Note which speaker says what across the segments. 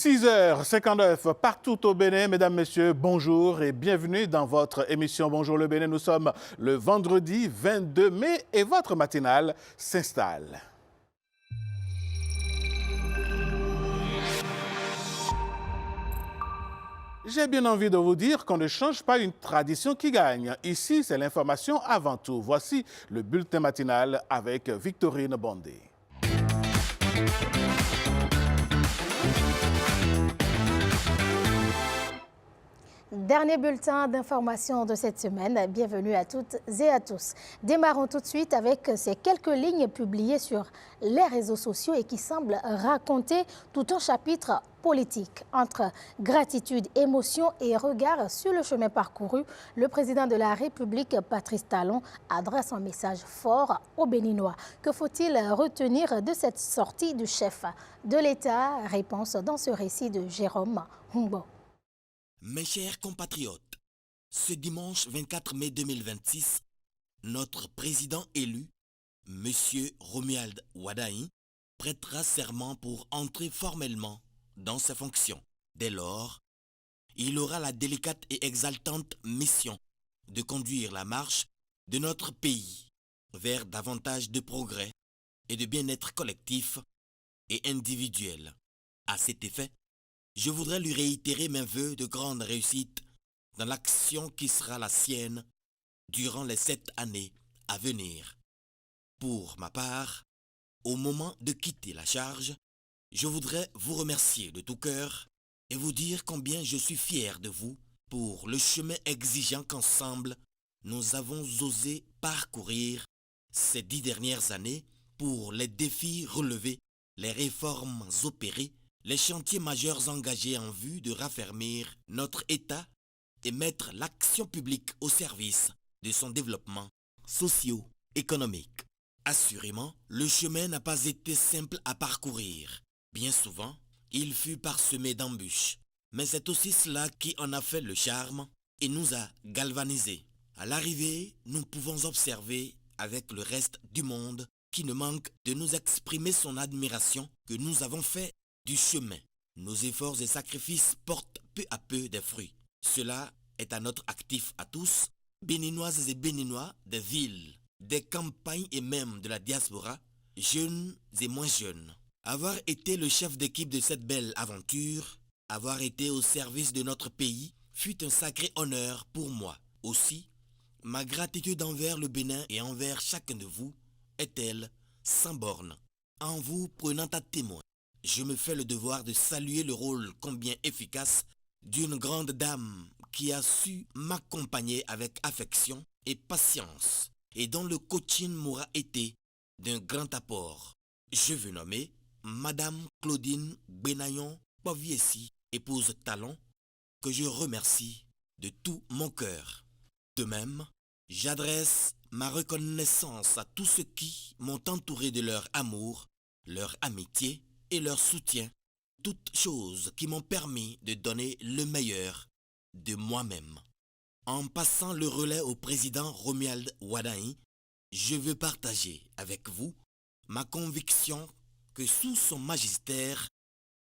Speaker 1: 6h59 partout au Bénin. Mesdames, Messieurs, bonjour et bienvenue dans votre émission Bonjour le Bénin. Nous sommes le vendredi 22 mai et votre matinale s'installe. J'ai bien envie de vous dire qu'on ne change pas une tradition qui gagne. Ici, c'est l'information avant tout. Voici le bulletin matinal avec Victorine Bondé.
Speaker 2: Dernier bulletin d'information de cette semaine. Bienvenue à toutes et à tous. Démarrons tout de suite avec ces quelques lignes publiées sur les réseaux sociaux et qui semblent raconter tout un chapitre politique. Entre gratitude, émotion et regard sur le chemin parcouru, le président de la République, Patrice Talon, adresse un message fort aux Béninois. Que faut-il retenir de cette sortie du chef de l'État? Réponse dans ce récit de Jérôme Humbo.
Speaker 3: Mes chers compatriotes, ce dimanche 24 mai 2026, notre président élu, M. Romuald Wadain, prêtera serment pour entrer formellement dans ses fonctions. Dès lors, il aura la délicate et exaltante mission de conduire la marche de notre pays vers davantage de progrès et de bien-être collectif et individuel. À cet effet, je voudrais lui réitérer mes vœux de grande réussite dans l'action qui sera la sienne durant les 7 années à venir. Pour ma part, au moment de quitter la charge, je voudrais vous remercier de tout cœur et vous dire combien je suis fier de vous pour le chemin exigeant qu'ensemble nous avons osé parcourir ces 10 dernières années pour les défis relevés, les réformes opérées, les chantiers majeurs engagés en vue de raffermir notre État et mettre l'action publique au service de son développement socio-économique. Assurément, le chemin n'a pas été simple à parcourir. Bien souvent, il fut parsemé d'embûches. Mais c'est aussi cela qui en a fait le charme et nous a galvanisés. À l'arrivée, nous pouvons observer avec le reste du monde qui ne manque de nous exprimer son admiration que nous avons fait du chemin. Nos efforts et sacrifices portent peu à peu des fruits. Cela est à notre actif à tous, Béninoises et Béninois des villes, des campagnes et même de la diaspora, jeunes et moins jeunes. Avoir été le chef d'équipe de cette belle aventure, avoir été au service de notre pays, fut un sacré honneur pour moi. Aussi, ma gratitude envers le Bénin et envers chacun de vous est-elle sans borne. En vous prenant à témoin, je me fais le devoir de saluer le rôle combien efficace d'une grande dame qui a su m'accompagner avec affection et patience et dont le coaching m'aura été d'un grand apport. Je veux nommer Madame Claudine Benayon Poviesi, épouse Talon, que je remercie de tout mon cœur. De même, j'adresse ma reconnaissance à tous ceux qui m'ont entouré de leur amour, leur amitié et leur soutien, toutes choses qui m'ont permis de donner le meilleur de moi-même. En passant le relais au président Romuald Wadain, je veux partager avec vous ma conviction que sous son magistère,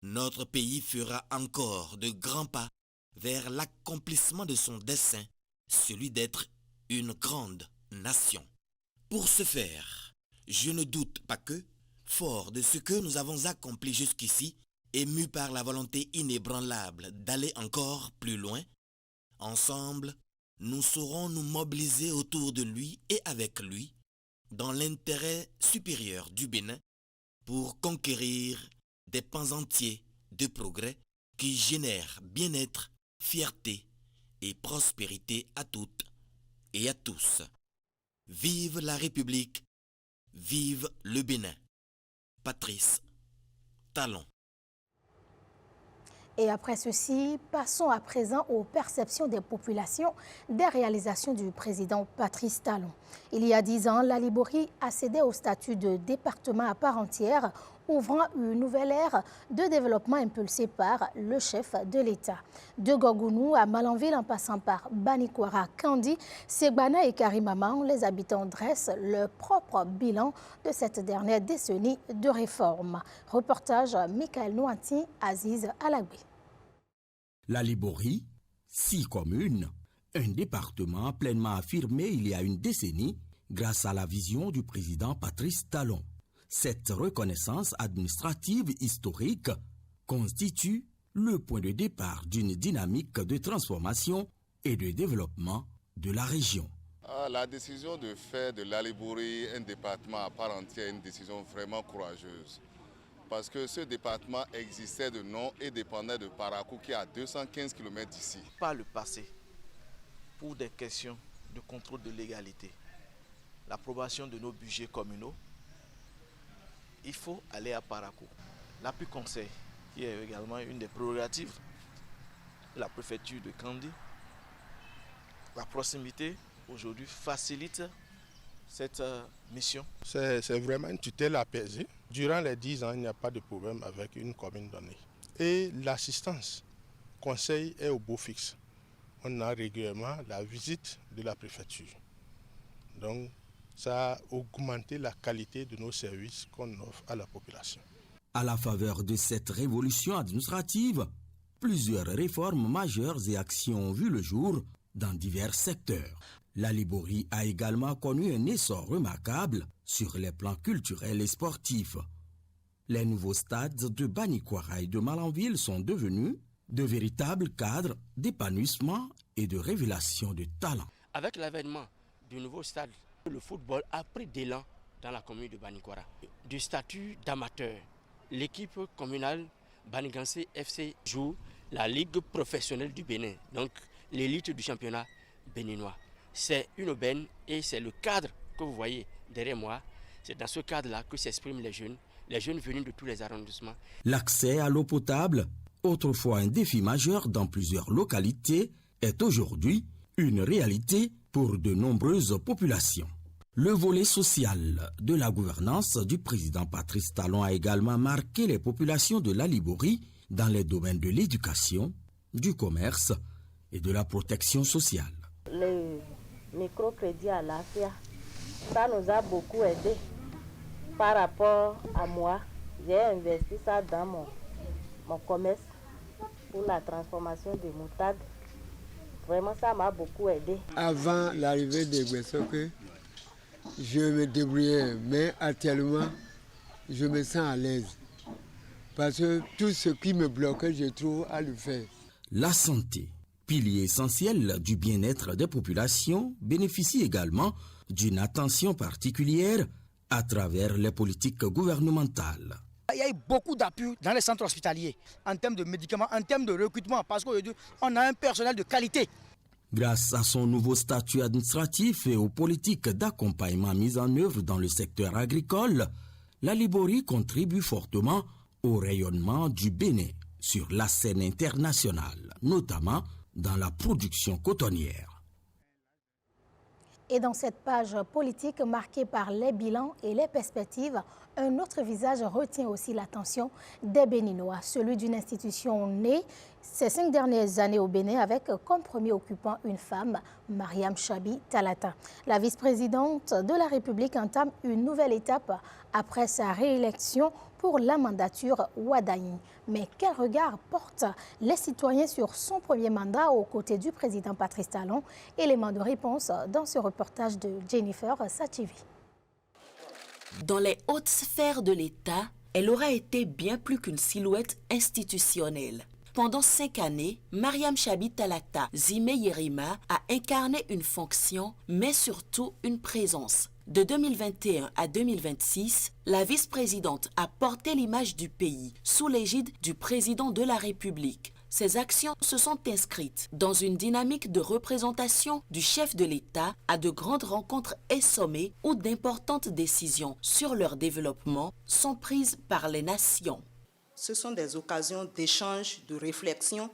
Speaker 3: notre pays fera encore de grands pas vers l'accomplissement de son dessein, celui d'être une grande nation. Pour ce faire, je ne doute pas que, fort de ce que nous avons accompli jusqu'ici, émus par la volonté inébranlable d'aller encore plus loin, ensemble, nous saurons nous mobiliser autour de lui et avec lui, dans l'intérêt supérieur du Bénin, pour conquérir des pans entiers de progrès qui génèrent bien-être, fierté et prospérité à toutes et à tous. Vive la République, vive le Bénin. Patrice Talon.
Speaker 2: Et après ceci, passons à présent aux perceptions des populations des réalisations du président Patrice Talon. Il y a 10 ans, la Liborie accédait au statut de département à part entière ouvrant une nouvelle ère de développement impulsée par le chef de l'État. De Gorgounou à Malanville en passant par Banikwara, Kandi, Segbana et Karimaman, les habitants dressent leur propre bilan de cette dernière décennie de réforme. Reportage Michael Nouanti, Aziz Alagui.
Speaker 3: La Liborie, 6 communes, un département pleinement affirmé il y a une décennie grâce à la vision du président Patrice Talon. Cette reconnaissance administrative historique constitue le point de départ d'une dynamique de transformation et de développement de la région.
Speaker 4: La décision de faire de la Liborie un département à part entière est une décision vraiment courageuse. Parce que ce département existait de nom et dépendait de Parakou qui est à 215 km d'ici.
Speaker 5: Par le passé, pour des questions de contrôle de légalité, l'approbation de nos budgets communaux, il faut aller à Parakou. L'appui conseil, qui est également une des prérogatives de la préfecture de Kandi, la proximité aujourd'hui facilite cette mission.
Speaker 6: C'est vraiment une tutelle apaisée. Durant les 10 ans, il n'y a pas de problème avec une commune donnée. Et l'assistance conseil est au beau fixe. On a régulièrement la visite de la préfecture. Donc, ça a augmenté la qualité de nos services qu'on offre à la population.
Speaker 3: À la faveur de cette révolution administrative, plusieurs réformes majeures et actions ont vu le jour dans divers secteurs. La Liborie a également connu un essor remarquable sur les plans culturels et sportifs. Les nouveaux stades de Banikwara et de Malanville sont devenus de véritables cadres d'épanouissement et de révélation de talent.
Speaker 7: Avec l'avènement du nouveau stade, le football a pris d'élan dans la commune de Banikwara. Du statut d'amateur, l'équipe communale Banigansé FC joue la Ligue professionnelle du Bénin, donc l'élite du championnat béninois. C'est une aubaine et c'est le cadre que vous voyez derrière moi. C'est dans ce cadre-là que s'expriment les jeunes venus de tous les arrondissements.
Speaker 3: L'accès à l'eau potable, autrefois un défi majeur dans plusieurs localités, est aujourd'hui une réalité pour de nombreuses populations. Le volet social de la gouvernance du président Patrice Talon a également marqué les populations de la Liborie dans les domaines de l'éducation, du commerce et de la protection sociale.
Speaker 8: Le microcrédit à l'AFIA, ça nous a beaucoup aidé. Par rapport à moi, j'ai investi ça dans mon commerce pour la transformation des moutades. Vraiment, ça m'a beaucoup aidé.
Speaker 9: Avant l'arrivée de Gwesoke, je me débrouillais, mais actuellement, je me sens à l'aise. Parce que tout ce qui me bloquait, je trouve à le faire.
Speaker 3: La santé, pilier essentiel du bien-être des populations, bénéficie également d'une attention particulière à travers les politiques gouvernementales.
Speaker 10: Il y a eu beaucoup d'appui dans les centres hospitaliers en termes de médicaments, en termes de recrutement, parce qu'on a un personnel de qualité.
Speaker 3: Grâce à son nouveau statut administratif et aux politiques d'accompagnement mises en œuvre dans le secteur agricole, la Liborie contribue fortement au rayonnement du Bénin sur la scène internationale, notamment dans la production cotonnière.
Speaker 2: Et dans cette page politique marquée par les bilans et les perspectives, un autre visage retient aussi l'attention des Béninois, celui d'une institution née ces 5 dernières années au Bénin avec comme premier occupant une femme, Mariam Chabi Talata. La vice-présidente de la République entame une nouvelle étape après sa réélection pour la mandature Wadaï. Mais quel regard portent les citoyens sur son premier mandat aux côtés du président Patrice Talon? Élément de réponse dans ce reportage de Jennifer Sachivi.
Speaker 11: Dans les hautes sphères de l'État, elle aura été bien plus qu'une silhouette institutionnelle. Pendant 5 années, Mariam Chabi Talata Zime Yerima a incarné une fonction, mais surtout une présence. De 2021 à 2026, la vice-présidente a porté l'image du pays sous l'égide du président de la République. Ces actions se sont inscrites dans une dynamique de représentation du chef de l'État à de grandes rencontres et sommets où d'importantes décisions sur leur développement sont prises par les nations.
Speaker 12: Ce sont des occasions d'échange, de réflexion,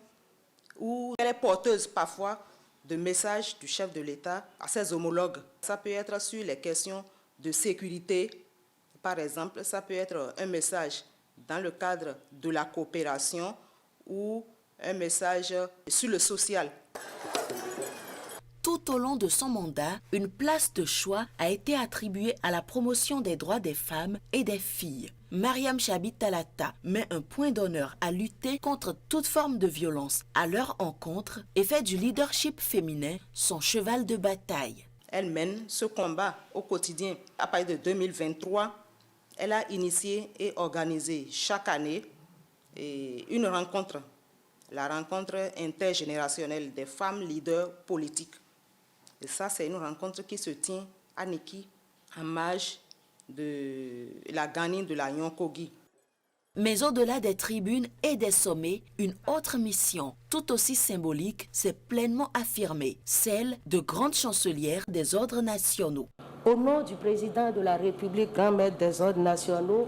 Speaker 12: où elle est porteuse parfois de messages du chef de l'État à ses homologues. Ça peut être sur les questions de sécurité. Par exemple, ça peut être un message dans le cadre de la coopération ou un message sur le social.
Speaker 11: Tout au long de son mandat, une place de choix a été attribuée à la promotion des droits des femmes et des filles. Mariam Chabit Talata met un point d'honneur à lutter contre toute forme de violence à leur encontre et fait du leadership féminin son cheval de bataille.
Speaker 12: Elle mène ce combat au quotidien. À partir de 2023, elle a initié et organisé chaque année une rencontre, la rencontre intergénérationnelle des femmes leaders politiques. Et ça, c'est une rencontre qui se tient à Niki, en marge de la gagnante de la Nyonkogi.
Speaker 11: Mais au-delà des tribunes et des sommets, une autre mission, tout aussi symbolique, s'est pleinement affirmée, celle de grande chancelière des ordres nationaux.
Speaker 8: Au nom du président de la République, grand maître des ordres nationaux,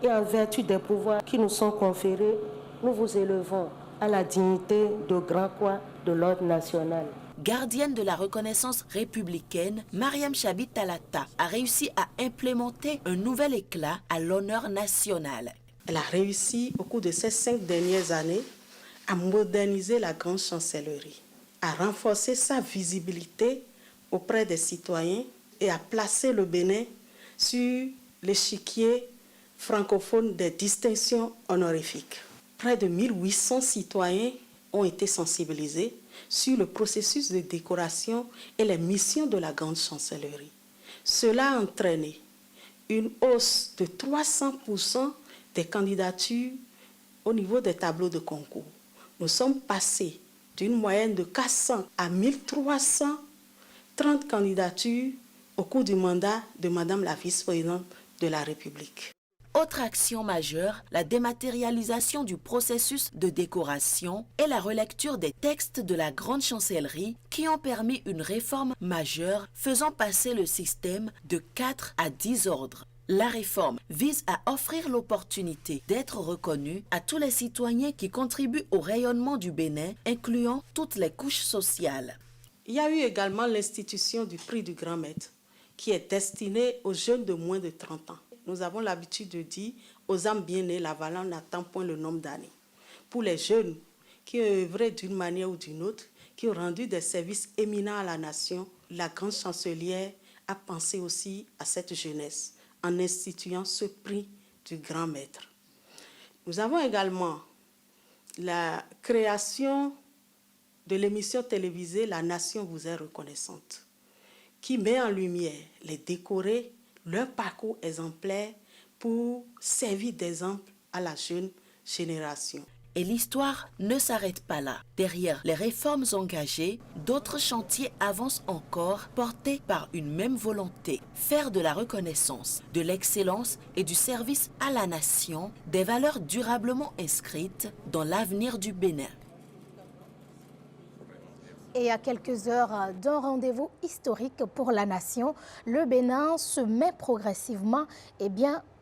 Speaker 8: et en vertu des pouvoirs qui nous sont conférés, nous vous élevons à la dignité de grand croix de l'ordre national.
Speaker 11: Gardienne de la reconnaissance républicaine, Mariam Chabit Talata a réussi à implémenter un nouvel éclat à l'honneur national.
Speaker 8: Elle a réussi au cours de ces 5 dernières années à moderniser la grande chancellerie, à renforcer sa visibilité auprès des citoyens et à placer le Bénin sur l'échiquier francophone des distinctions honorifiques. Près de 1800 citoyens ont été sensibilisés sur le processus de décoration et les missions de la grande chancellerie. Cela a entraîné une hausse de 300% des candidatures au niveau des tableaux de concours. Nous sommes passés d'une moyenne de 400 à 1330 candidatures au cours du mandat de Madame la vice-présidente de la République.
Speaker 11: Autre action majeure, la dématérialisation du processus de décoration et la relecture des textes de la grande chancellerie qui ont permis une réforme majeure faisant passer le système de 4 à 10 ordres. La réforme vise à offrir l'opportunité d'être reconnu à tous les citoyens qui contribuent au rayonnement du Bénin, incluant toutes les couches sociales.
Speaker 8: Il y a eu également l'institution du prix du grand maître qui est destiné aux jeunes de moins de 30 ans. Nous avons l'habitude de dire aux âmes bien nées, la valeur n'attend point le nombre d'années. Pour les jeunes qui ont œuvré d'une manière ou d'une autre, qui ont rendu des services éminents à la nation, la grande chancelière a pensé aussi à cette jeunesse en instituant ce prix du grand maître. Nous avons également la création de l'émission télévisée La Nation vous est reconnaissante, qui met en lumière les décorés, leur parcours exemplaire pour servir d'exemple à la jeune génération.
Speaker 11: Et l'histoire ne s'arrête pas là. Derrière les réformes engagées, d'autres chantiers avancent encore, portés par une même volonté, faire de la reconnaissance, de l'excellence et du service à la nation des valeurs durablement inscrites dans l'avenir du Bénin.
Speaker 2: Et à quelques heures d'un rendez-vous historique pour la nation, le Bénin se met progressivement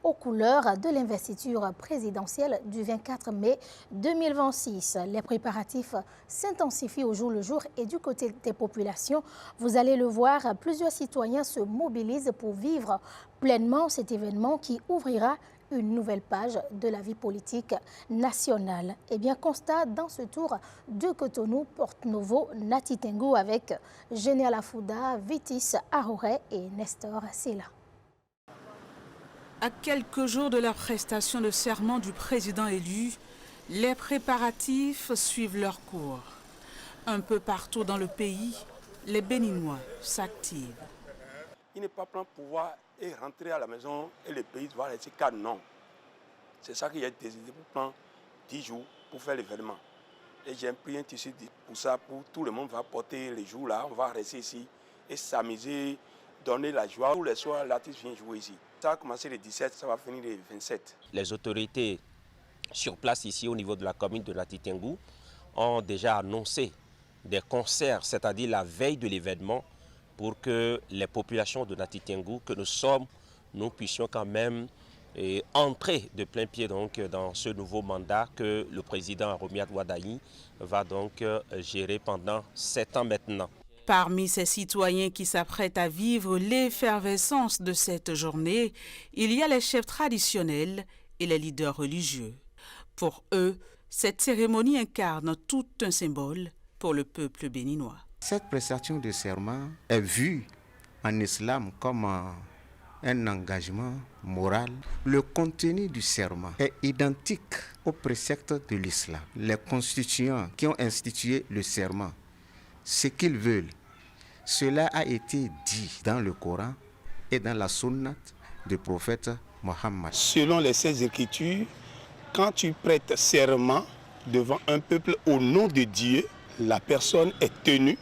Speaker 2: aux couleurs de l'investiture présidentielle du 24 mai 2026. Les préparatifs s'intensifient au jour le jour et du côté des populations, vous allez le voir, plusieurs citoyens se mobilisent pour vivre pleinement cet événement qui ouvrira une nouvelle page de la vie politique nationale. Constat dans ce tour de Cotonou, Porte-Novo, Nati Tengu avec Généal Afouda, Vitis Aroré et Nestor Sela.
Speaker 13: À quelques jours de la prestation de serment du président élu, les préparatifs suivent leur cours. Un peu partout dans le pays, les Béninois s'activent.
Speaker 14: Il n'est pas plan pouvoir et rentrer à la maison et le pays doit rester calme, non. C'est ça qui est décidé pour prendre 10 jours pour faire l'événement. Et j'ai pris un tissu pour ça, pour tout le monde va porter les jours là, on va rester ici et s'amuser, donner la joie. Tous les soirs, l'artiste vient jouer ici. Ça a commencé le 17, ça va finir le 27.
Speaker 15: Les autorités sur place ici au niveau de la commune de Nati Tengu ont déjà annoncé des concerts, c'est-à-dire la veille de l'événement, pour que les populations de Nati Tengu, que nous sommes, nous puissions quand même entrer de plein pied donc, dans ce nouveau mandat que le président Romuald Wadayi va donc gérer pendant 7 ans maintenant.
Speaker 13: Parmi ces citoyens qui s'apprêtent à vivre l'effervescence de cette journée, il y a les chefs traditionnels et les leaders religieux. Pour eux, cette cérémonie incarne tout un symbole pour le peuple béninois.
Speaker 16: Cette prestation de serment est vue en islam comme un engagement moral. Le contenu du serment est identique aux préceptes de l'islam. Les constituants qui ont institué le serment, ce qu'ils veulent, cela a été dit dans le Coran et dans la Sunnah du prophète Mohammed.
Speaker 6: Selon les Saintes Écritures, quand tu prêtes serment devant un peuple au nom de Dieu, la personne est tenue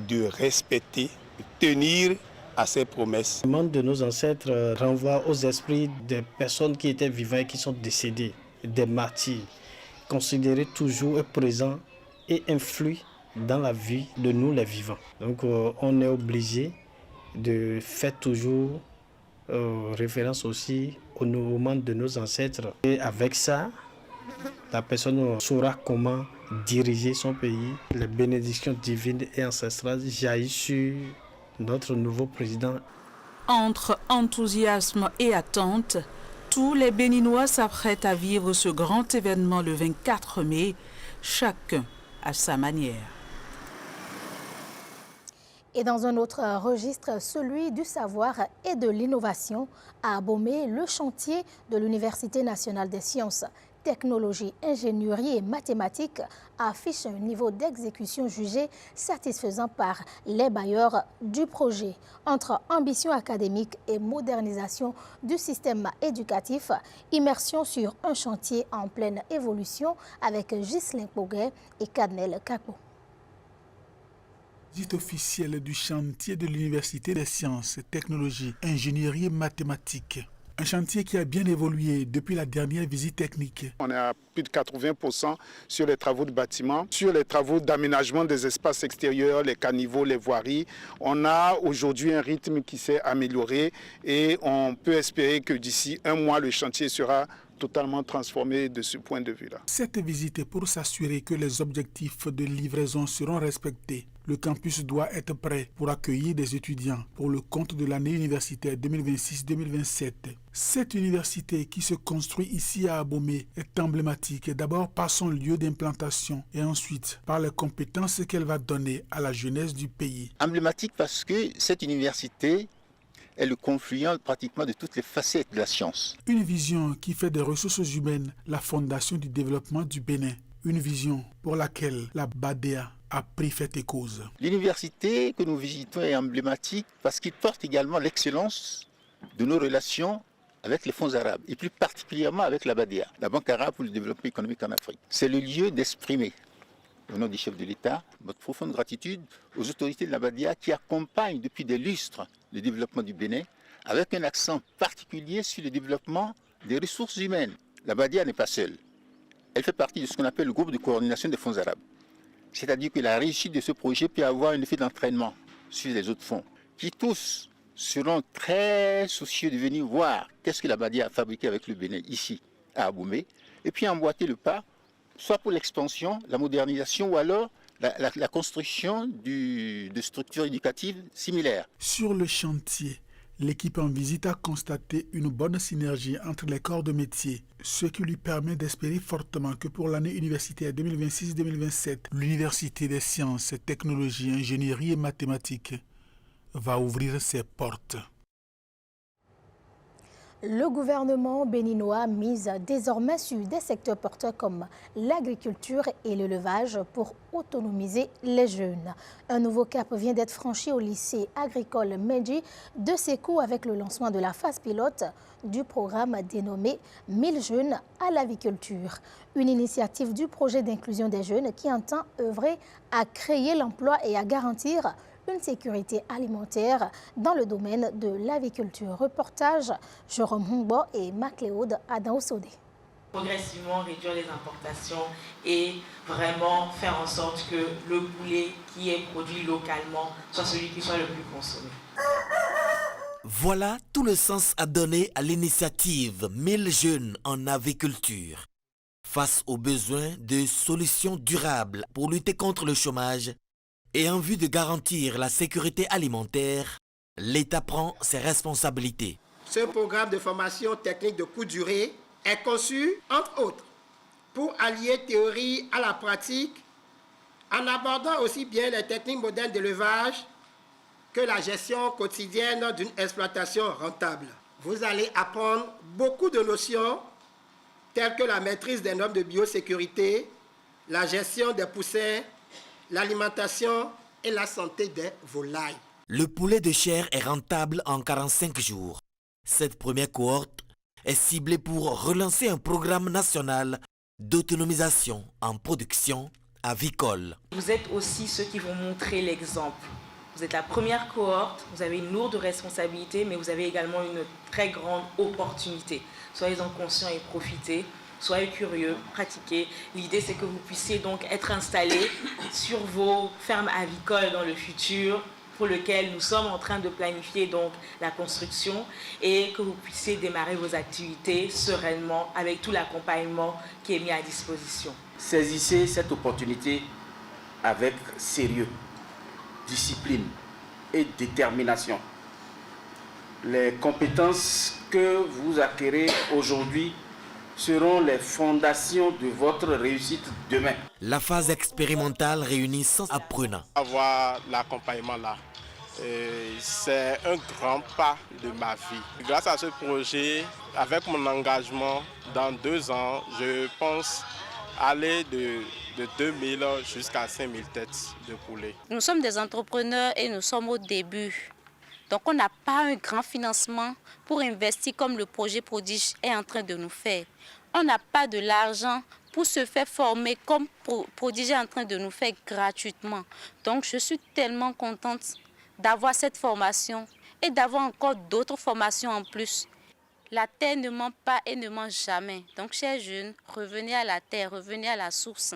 Speaker 6: de respecter, de tenir à ses promesses.
Speaker 17: Le monde de nos ancêtres renvoie aux esprits des personnes qui étaient vivantes et qui sont décédées, des martyrs, considérés toujours présents et influent dans la vie de nous les vivants. Donc on est obligé de faire toujours référence aussi au monde de nos ancêtres. Et avec ça, la personne saura comment diriger son pays. Les bénédictions divines et ancestrales jaillissent sur notre nouveau président.
Speaker 13: Entre enthousiasme et attente, tous les Béninois s'apprêtent à vivre ce grand événement le 24 mai, chacun à sa manière.
Speaker 2: Et dans un autre registre, celui du savoir et de l'innovation, à Abomey, le chantier de l'Université nationale des sciences, technologie, ingénierie et mathématiques affiche un niveau d'exécution jugé satisfaisant par les bailleurs du projet. Entre ambition académique et modernisation du système éducatif, immersion sur un chantier en pleine évolution avec Ghislain Poguet et Cadnel Capo.
Speaker 1: Visite officielle du chantier de l'Université des sciences, technologies, ingénierie et mathématiques. Un chantier qui a bien évolué depuis la dernière visite technique.
Speaker 18: On est à plus de 80% sur les travaux de bâtiment, sur les travaux d'aménagement des espaces extérieurs, les caniveaux, les voiries. On a aujourd'hui un rythme qui s'est amélioré et on peut espérer que d'ici un mois, le chantier sera totalement transformé de ce point de vue-là.
Speaker 1: Cette visite est pour s'assurer que les objectifs de livraison seront respectés. Le campus doit être prêt pour accueillir des étudiants pour le compte de l'année universitaire 2026-2027. Cette université qui se construit ici à Abomey est emblématique d'abord par son lieu d'implantation et ensuite par les compétences qu'elle va donner à la jeunesse du pays.
Speaker 19: Emblématique parce que cette université est le confluent pratiquement de toutes les facettes de la science.
Speaker 1: Une vision qui fait des ressources humaines la fondation du développement du Bénin. Une vision pour laquelle la BADEA a pris fait et cause.
Speaker 19: L'université que nous visitons est emblématique parce qu'il porte également l'excellence de nos relations avec les fonds arabes et plus particulièrement avec la BADEA, la Banque arabe pour le développement économique en Afrique. C'est le lieu d'exprimer, au nom du chef de l'État, notre profonde gratitude aux autorités de la BADEA qui accompagnent depuis des lustres le développement du Bénin avec un accent particulier sur le développement des ressources humaines. La BADEA n'est pas seule. Elle fait partie de ce qu'on appelle le groupe de coordination des fonds arabes. C'est-à-dire que la réussite de ce projet peut avoir un effet d'entraînement sur les autres fonds, qui tous seront très soucieux de venir voir qu'est-ce que la BADEA a fabriqué avec le Bénin ici, à Abomey, et puis emboîter le pas, soit pour l'expansion, la modernisation, ou alors la construction de structures éducatives similaires.
Speaker 1: Sur le chantier, l'équipe en visite a constaté une bonne synergie entre les corps de métier, ce qui lui permet d'espérer fortement que pour l'année universitaire 2026-2027, l'Université des sciences, technologies, ingénierie et mathématiques va ouvrir ses portes.
Speaker 2: Le gouvernement béninois mise désormais sur des secteurs porteurs comme l'agriculture et l'élevage pour autonomiser les jeunes. Un nouveau cap vient d'être franchi au lycée agricole Medji de Sékou avec le lancement de la phase pilote du programme dénommé 1000 jeunes à l'aviculture. Une initiative du projet d'inclusion des jeunes qui entend œuvrer à créer l'emploi et à garantir une sécurité alimentaire dans le domaine de l'aviculture. Reportage Jérôme Humbo et Macléode Adam-Osodé.
Speaker 20: Progressivement réduire les importations et vraiment faire en sorte que le poulet qui est produit localement soit celui qui soit le plus consommé.
Speaker 3: Voilà tout le sens à donner à l'initiative 1000 jeunes en aviculture. Face aux besoins de solutions durables pour lutter contre le chômage, et en vue de garantir la sécurité alimentaire, l'État prend ses responsabilités.
Speaker 21: Ce programme de formation technique de courte durée est conçu, entre autres, pour allier théorie à la pratique, en abordant aussi bien les techniques modernes d'élevage que la gestion quotidienne d'une exploitation rentable. Vous allez apprendre beaucoup de notions telles que la maîtrise des normes de biosécurité, la gestion des poussins, l'alimentation et la santé des volailles.
Speaker 3: Le poulet de chair est rentable en 45 jours. Cette première cohorte est ciblée pour relancer un programme national d'autonomisation en production avicole.
Speaker 20: Vous êtes aussi ceux qui vont montrer l'exemple. Vous êtes la première cohorte, vous avez une lourde responsabilité, mais vous avez également une très grande opportunité. Soyez-en conscients et profitez. Soyez curieux, pratiquez. L'idée, c'est que vous puissiez donc être installés sur vos fermes avicoles dans le futur, pour lequel nous sommes en train de planifier donc la construction, et que vous puissiez démarrer vos activités sereinement avec tout l'accompagnement qui est mis à disposition.
Speaker 22: Saisissez cette opportunité avec sérieux, discipline et détermination. Les compétences que vous acquérez aujourd'hui seront les fondations de votre réussite demain.
Speaker 3: La phase expérimentale réunit 100 apprenants.
Speaker 6: Avoir l'accompagnement là, c'est un grand pas de ma vie. Grâce à ce projet, avec mon engagement, dans 2 ans, je pense aller de 2000 jusqu'à 5000 têtes de poulet.
Speaker 23: Nous sommes des entrepreneurs et nous sommes au début. Donc on n'a pas un grand financement pour investir comme le projet Prodige est en train de nous faire. On n'a pas de l'argent pour se faire former comme Prodige est en train de nous faire gratuitement. Donc je suis tellement contente d'avoir cette formation et d'avoir encore d'autres formations en plus. La terre ne ment pas et ne ment jamais. Donc chers jeunes, revenez à la terre, revenez à la source.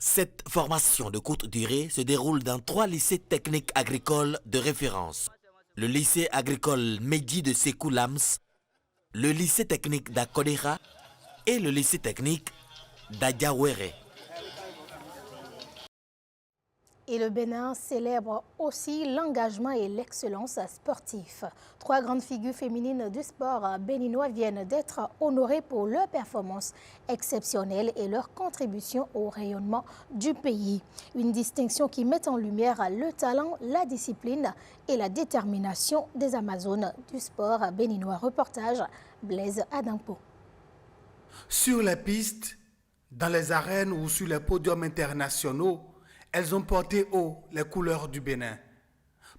Speaker 3: Cette formation de courte durée se déroule dans 3 lycées techniques agricoles de référence. Le lycée agricole Mehdi de Sékou Lams, le lycée technique d'Akodera et le lycée technique d'Adiawere.
Speaker 2: Et le Bénin célèbre aussi l'engagement et l'excellence sportive. 3 grandes figures féminines du sport béninois viennent d'être honorées pour leur performance exceptionnelle et leur contribution au rayonnement du pays. Une distinction qui met en lumière le talent, la discipline et la détermination des Amazones du sport béninois. Reportage Blaise Adampo.
Speaker 1: Sur les pistes, dans les arènes ou sur les podiums internationaux, elles ont porté haut les couleurs du Bénin.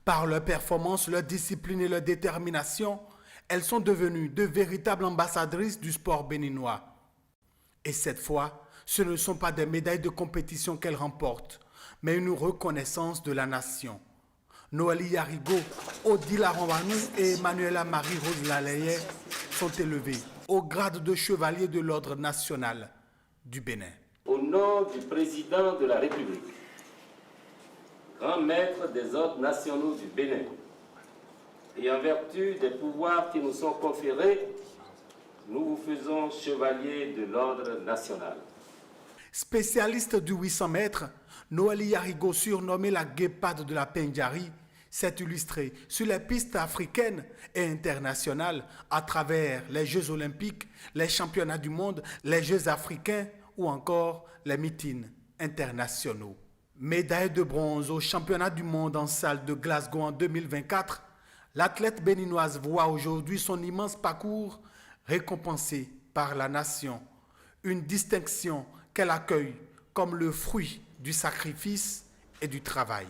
Speaker 1: Par leur performance, leur discipline et leur détermination, elles sont devenues de véritables ambassadrices du sport béninois. Et cette fois, ce ne sont pas des médailles de compétition qu'elles remportent, mais une reconnaissance de la nation. Noélie Yarigo, Odile Aronwanou et Emmanuela Marie-Rose Laleye sont élevées au grade de chevalier de l'ordre national du Bénin.
Speaker 24: Au nom du président de la République, grand maître des ordres nationaux du Bénin, et en vertu des pouvoirs qui nous sont conférés, nous vous faisons chevalier de l'ordre national.
Speaker 1: Spécialiste du 800 mètres, Noélie Yarigo, surnommée la guépard de la Pendjari, s'est illustrée sur les pistes africaines et internationales à travers les Jeux olympiques, les championnats du monde, les Jeux africains ou encore les meetings internationaux. Médaille de bronze au championnat du monde en salle de Glasgow en 2024, l'athlète béninoise voit aujourd'hui son immense parcours récompensé par la nation. Une distinction qu'elle accueille comme le fruit du sacrifice et du travail.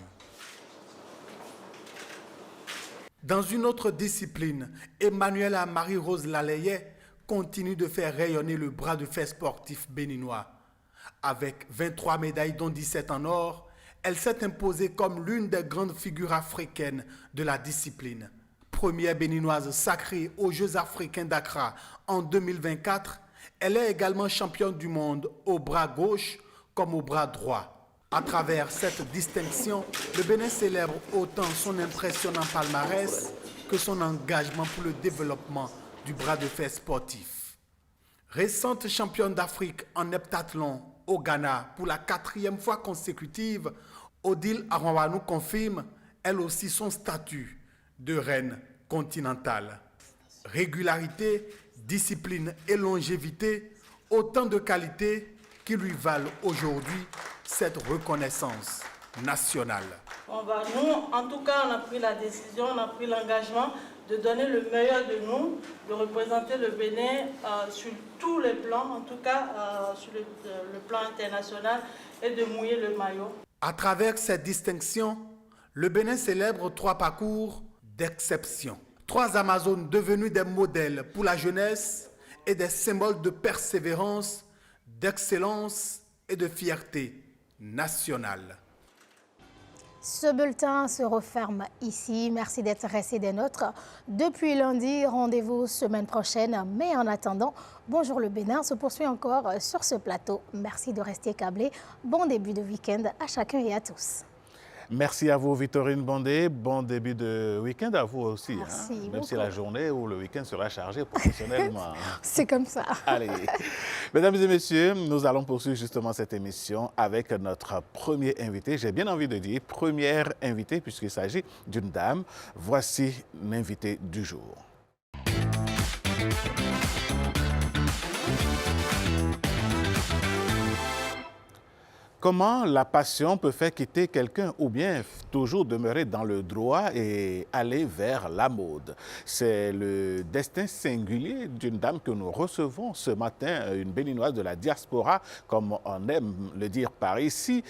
Speaker 1: Dans une autre discipline, Emmanuela Marie-Rose Laleye continue de faire rayonner le bras de fer sportif béninois. Avec 23 médailles dont 17 en or, elle s'est imposée comme l'une des grandes figures africaines de la discipline. Première béninoise sacrée aux Jeux africains d'Accra en 2024, elle est également championne du monde au bras gauche comme au bras droit. À travers cette distinction, le Bénin célèbre autant son impressionnant palmarès que son engagement pour le développement du bras de fer sportif. Récente championne d'Afrique en heptathlon au Ghana pour la 4e fois consécutive, Odile Aronwanou confirme elle aussi son statut de reine continentale.
Speaker 4: Régularité, discipline et longévité, autant de qualités qui lui valent aujourd'hui cette reconnaissance nationale.
Speaker 5: Nous, en tout cas, on a pris la décision, on a pris l'engagement de donner le meilleur de nous, de représenter le Bénin sur tous les plans, en tout cas sur le plan international, et de mouiller le maillot.
Speaker 4: À travers cette distinction, le Bénin célèbre 3 parcours d'exception. 3 Amazones devenues des modèles pour la jeunesse et des symboles de persévérance, d'excellence et de fierté nationale.
Speaker 2: Ce bulletin se referme ici. Merci d'être resté des nôtres. Depuis lundi, rendez-vous semaine prochaine. Mais en attendant, Bonjour le Bénin se poursuit encore sur ce plateau. Merci de rester câblés. Bon début de week-end à chacun et à tous.
Speaker 7: Merci à vous, Victorine Bondé. Bon début de week-end à vous aussi.
Speaker 2: Merci
Speaker 7: Même
Speaker 2: beaucoup.
Speaker 7: si la journée ou le week-end sera chargé professionnellement.
Speaker 2: C'est comme ça.
Speaker 7: Allez. Mesdames et messieurs, nous allons poursuivre justement cette émission avec notre premier invité. J'ai bien envie de dire première invitée puisqu'il s'agit d'une dame. Voici l'invité du jour. Comment la passion peut faire quitter quelqu'un ou bien toujours demeurer dans le droit et aller vers la mode? C'est le destin singulier d'une dame que nous recevons ce matin, une béninoise de la diaspora, comme on aime le dire par ici.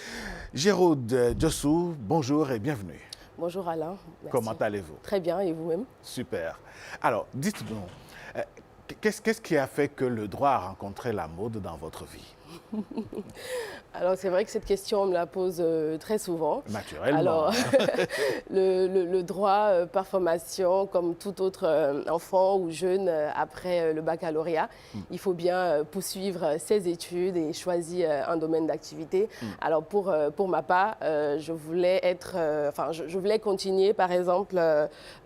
Speaker 7: Géraude Diossou, bonjour et bienvenue.
Speaker 9: Bonjour Alain. Merci.
Speaker 7: Comment allez-vous?
Speaker 9: Très bien, et vous-même?
Speaker 7: Super. Alors, dites-nous, qu'est-ce qui a fait que le droit a rencontré la mode dans votre vie?
Speaker 9: Alors, c'est vrai que cette question, on me la pose très souvent.
Speaker 7: Naturellement.
Speaker 9: Alors, le droit par formation, comme tout autre enfant ou jeune après le baccalauréat, il faut bien poursuivre ses études et choisir un domaine d'activité. Alors, pour ma part, je voulais continuer, par exemple,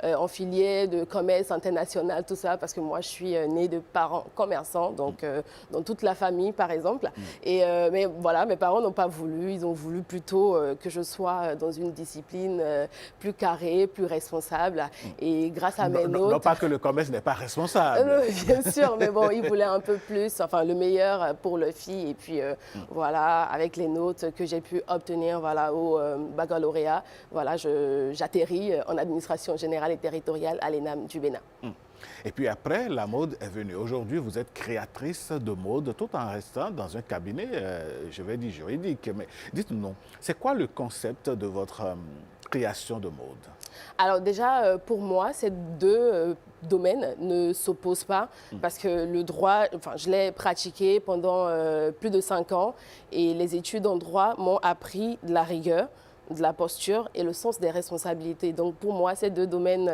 Speaker 9: en filière de commerce international, tout ça, parce que moi, je suis née de parents commerçants, donc dans toute la famille, par exemple. Mais voilà, mes parents n'ont pas voulu. Ils ont voulu plutôt que je sois dans une discipline plus carrée, plus responsable. Et grâce à mes notes...
Speaker 7: Non, pas que le commerce n'est pas responsable.
Speaker 9: Bien sûr, mais bon, ils voulaient un peu plus, enfin le meilleur pour leur fille. Et puis voilà, avec les notes que j'ai pu obtenir au baccalauréat, voilà, j'atterris en administration générale et territoriale à l'ENAM du Bénin.
Speaker 7: Et puis après, la mode est venue. Aujourd'hui, vous êtes créatrice de mode tout en restant dans un cabinet, je vais dire juridique. Mais dites-nous, c'est quoi le concept de votre création de mode?
Speaker 9: Alors déjà, pour moi, ces deux domaines ne s'opposent pas parce que le droit, je l'ai pratiqué pendant plus de 5 ans et les études en droit m'ont appris de la rigueur, de la posture et le sens des responsabilités. Donc pour moi, ces deux domaines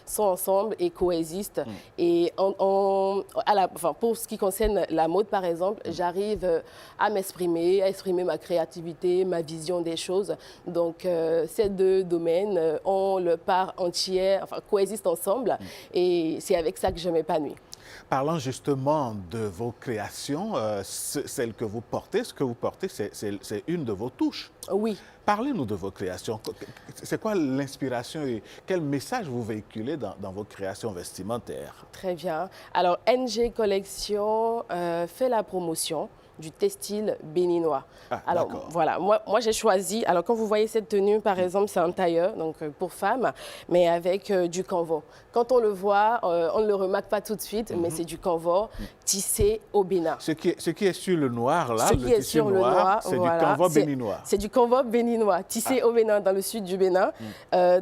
Speaker 9: sont ensemble et coexistent. Et pour ce qui concerne la mode, par exemple, j'arrive à m'exprimer, à exprimer ma créativité, ma vision des choses. Donc ces deux domaines ont leur part entière, coexistent ensemble et c'est avec ça que je m'épanouis.
Speaker 7: Parlant justement de vos créations, celle que vous portez, ce que vous portez, c'est une de vos touches.
Speaker 9: Oui.
Speaker 7: Parlez-nous de vos créations. C'est quoi l'inspiration et quel message vous véhiculez dans vos créations vestimentaires?
Speaker 9: Très bien. Alors, NG Collection fait la promotion du textile béninois. Alors voilà, moi j'ai choisi, alors quand vous voyez cette tenue par exemple, c'est un tailleur, donc pour femmes, mais avec du canvas. Quand on le voit, on ne le remarque pas tout de suite, mais c'est du canvas tissé au Bénin.
Speaker 7: Ce qui est sur le noir, là,
Speaker 9: ce qui est sur le noir,
Speaker 7: c'est du canvas béninois.
Speaker 9: C'est du canvas béninois, tissé au Bénin, dans le sud du Bénin,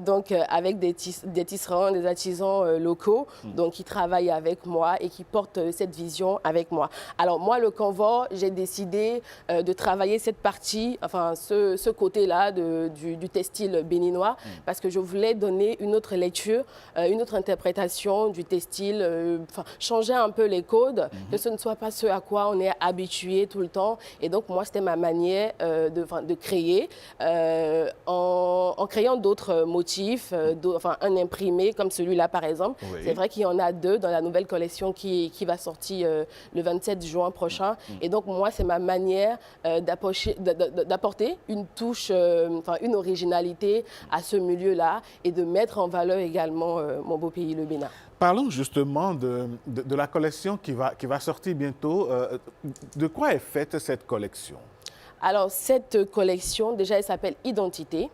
Speaker 9: donc avec des tisserands, des artisans locaux, donc qui travaillent avec moi et qui portent cette vision avec moi. Alors moi, le canvas, j'ai décidé de travailler cette partie, ce côté-là du textile béninois, parce que je voulais donner une autre lecture, une autre interprétation du textile, changer un peu les codes, que ce ne soit pas ce à quoi on est habitué tout le temps. Et donc, moi, c'était ma manière de créer, en créant d'autres motifs, un imprimé comme celui-là, par exemple. Oui. C'est vrai qu'il y en a 2 dans la nouvelle collection qui va sortir le 27 juin prochain. Et donc, moi, c'est ma manière d'apporter une touche, une originalité à ce milieu-là et de mettre en valeur également mon beau pays, le Bénin.
Speaker 7: Parlons justement de la collection qui va sortir bientôt. De quoi est faite cette collection?
Speaker 9: Alors, cette collection, déjà, elle s'appelle Identité.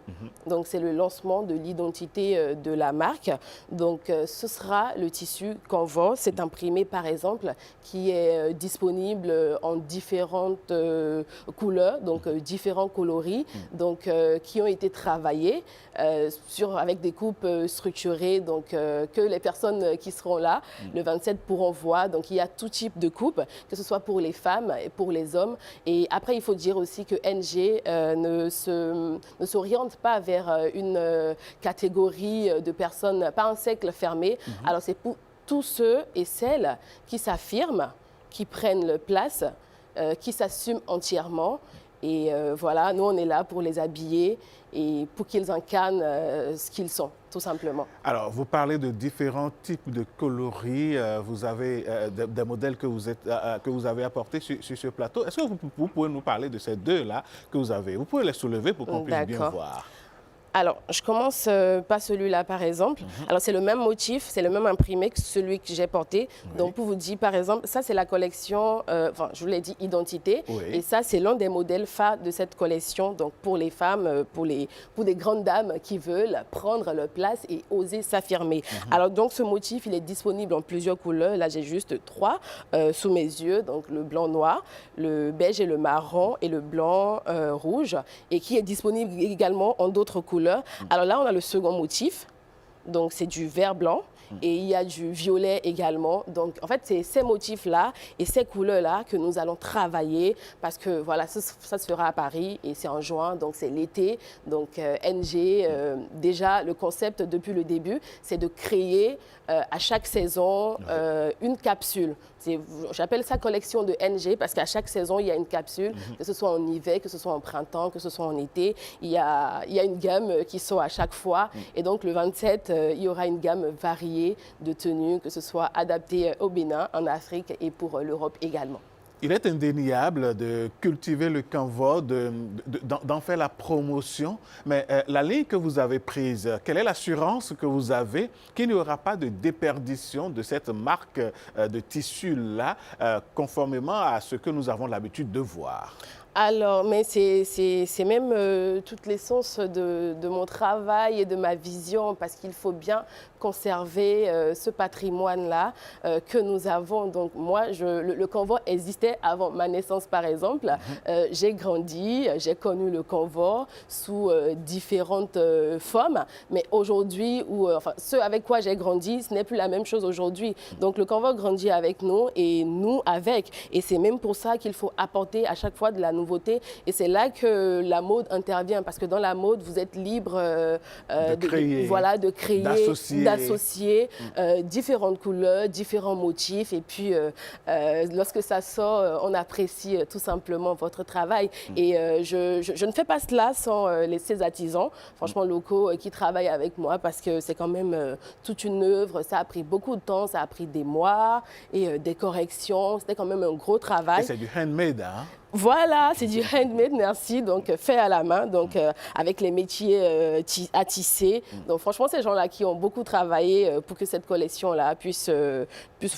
Speaker 9: Donc, c'est le lancement de l'identité de la marque. Donc, ce sera le tissu qu'on vend. C'est imprimé, par exemple, qui est disponible en différentes couleurs, donc différents coloris, donc qui ont été travaillés avec des coupes structurées, donc que les personnes qui seront là, le 27, pourront voir. Donc, il y a tout type de coupe, que ce soit pour les femmes et pour les hommes. Et après, il faut dire aussi que NG ne s'oriente pas vers une catégorie de personnes, pas un cercle fermé. Alors c'est pour tous ceux et celles qui s'affirment, qui prennent leur place, qui s'assument entièrement. Et voilà, nous on est là pour les habiller et pour qu'ils incarnent ce qu'ils sont, tout simplement.
Speaker 7: Alors, vous parlez de différents types de coloris. Vous avez des modèles que vous avez apportés sur ce plateau. Est-ce que vous pouvez nous parler de ces deux-là que vous avez? Vous pouvez les soulever pour qu'on puisse bien voir.
Speaker 9: Alors, je commence par celui-là, par exemple. Alors, c'est le même motif, c'est le même imprimé que celui que j'ai porté. Donc, pour vous dire, par exemple, ça, c'est la collection, enfin, je vous l'ai dit, Identité. Et ça, c'est l'un des modèles phares de cette collection. Donc, pour les femmes, pour des grandes dames qui veulent prendre leur place et oser s'affirmer. Alors, donc, ce motif, il est disponible en plusieurs couleurs. Là, j'ai juste 3 sous mes yeux. Donc, le blanc noir, le beige et le marron et le blanc rouge. Et qui est disponible également en d'autres couleurs. Alors là, on a le second motif, donc c'est du vert blanc. Et il y a du violet également. Donc, en fait, c'est ces motifs-là et ces couleurs-là que nous allons travailler parce que, voilà, ça se fera à Paris et c'est en juin, donc c'est l'été. Donc, NG, déjà, le concept depuis le début, c'est de créer à chaque saison une capsule. J'appelle ça collection de NG parce qu'à chaque saison, il y a une capsule, que ce soit en hiver, que ce soit en printemps, que ce soit en été. Il y a une gamme qui sort à chaque fois. Et donc, le 27, il y aura une gamme variée de tenues, que ce soit adaptées au Bénin, en Afrique et pour l'Europe également.
Speaker 7: Il est indéniable de cultiver le canevas, d'en faire la promotion, mais la ligne que vous avez prise, quelle est l'assurance que vous avez qu'il n'y aura pas de déperdition de cette marque de tissu-là, conformément à ce que nous avons l'habitude de voir?
Speaker 9: Alors, mais c'est même toute l'essence de mon travail et de ma vision, parce qu'il faut bien conserver ce patrimoine-là que nous avons. Donc moi, le convoi existait avant ma naissance, par exemple. J'ai grandi, j'ai connu le convoi sous différentes formes, mais aujourd'hui, enfin, ce avec quoi j'ai grandi, ce n'est plus la même chose aujourd'hui. Donc le convoi grandit avec nous et nous avec. Et c'est même pour ça qu'il faut apporter à chaque fois de la nouveauté. Et c'est là que la mode intervient, parce que dans la mode, vous êtes libre de créer, d'associer différentes couleurs, différents motifs. Et puis, lorsque ça sort, on apprécie tout simplement votre travail. Et je ne fais pas cela sans ces artisans, franchement locaux, qui travaillent avec moi, parce que c'est quand même toute une œuvre. Ça a pris beaucoup de temps, ça a pris des mois et des corrections. C'était quand même un gros travail.
Speaker 7: Et c'est du handmade, hein?
Speaker 9: Voilà, c'est du handmade, merci, donc fait à la main, donc avec les métiers à tisser. Donc franchement, ces gens-là qui ont beaucoup travaillé pour que cette collection-là puisse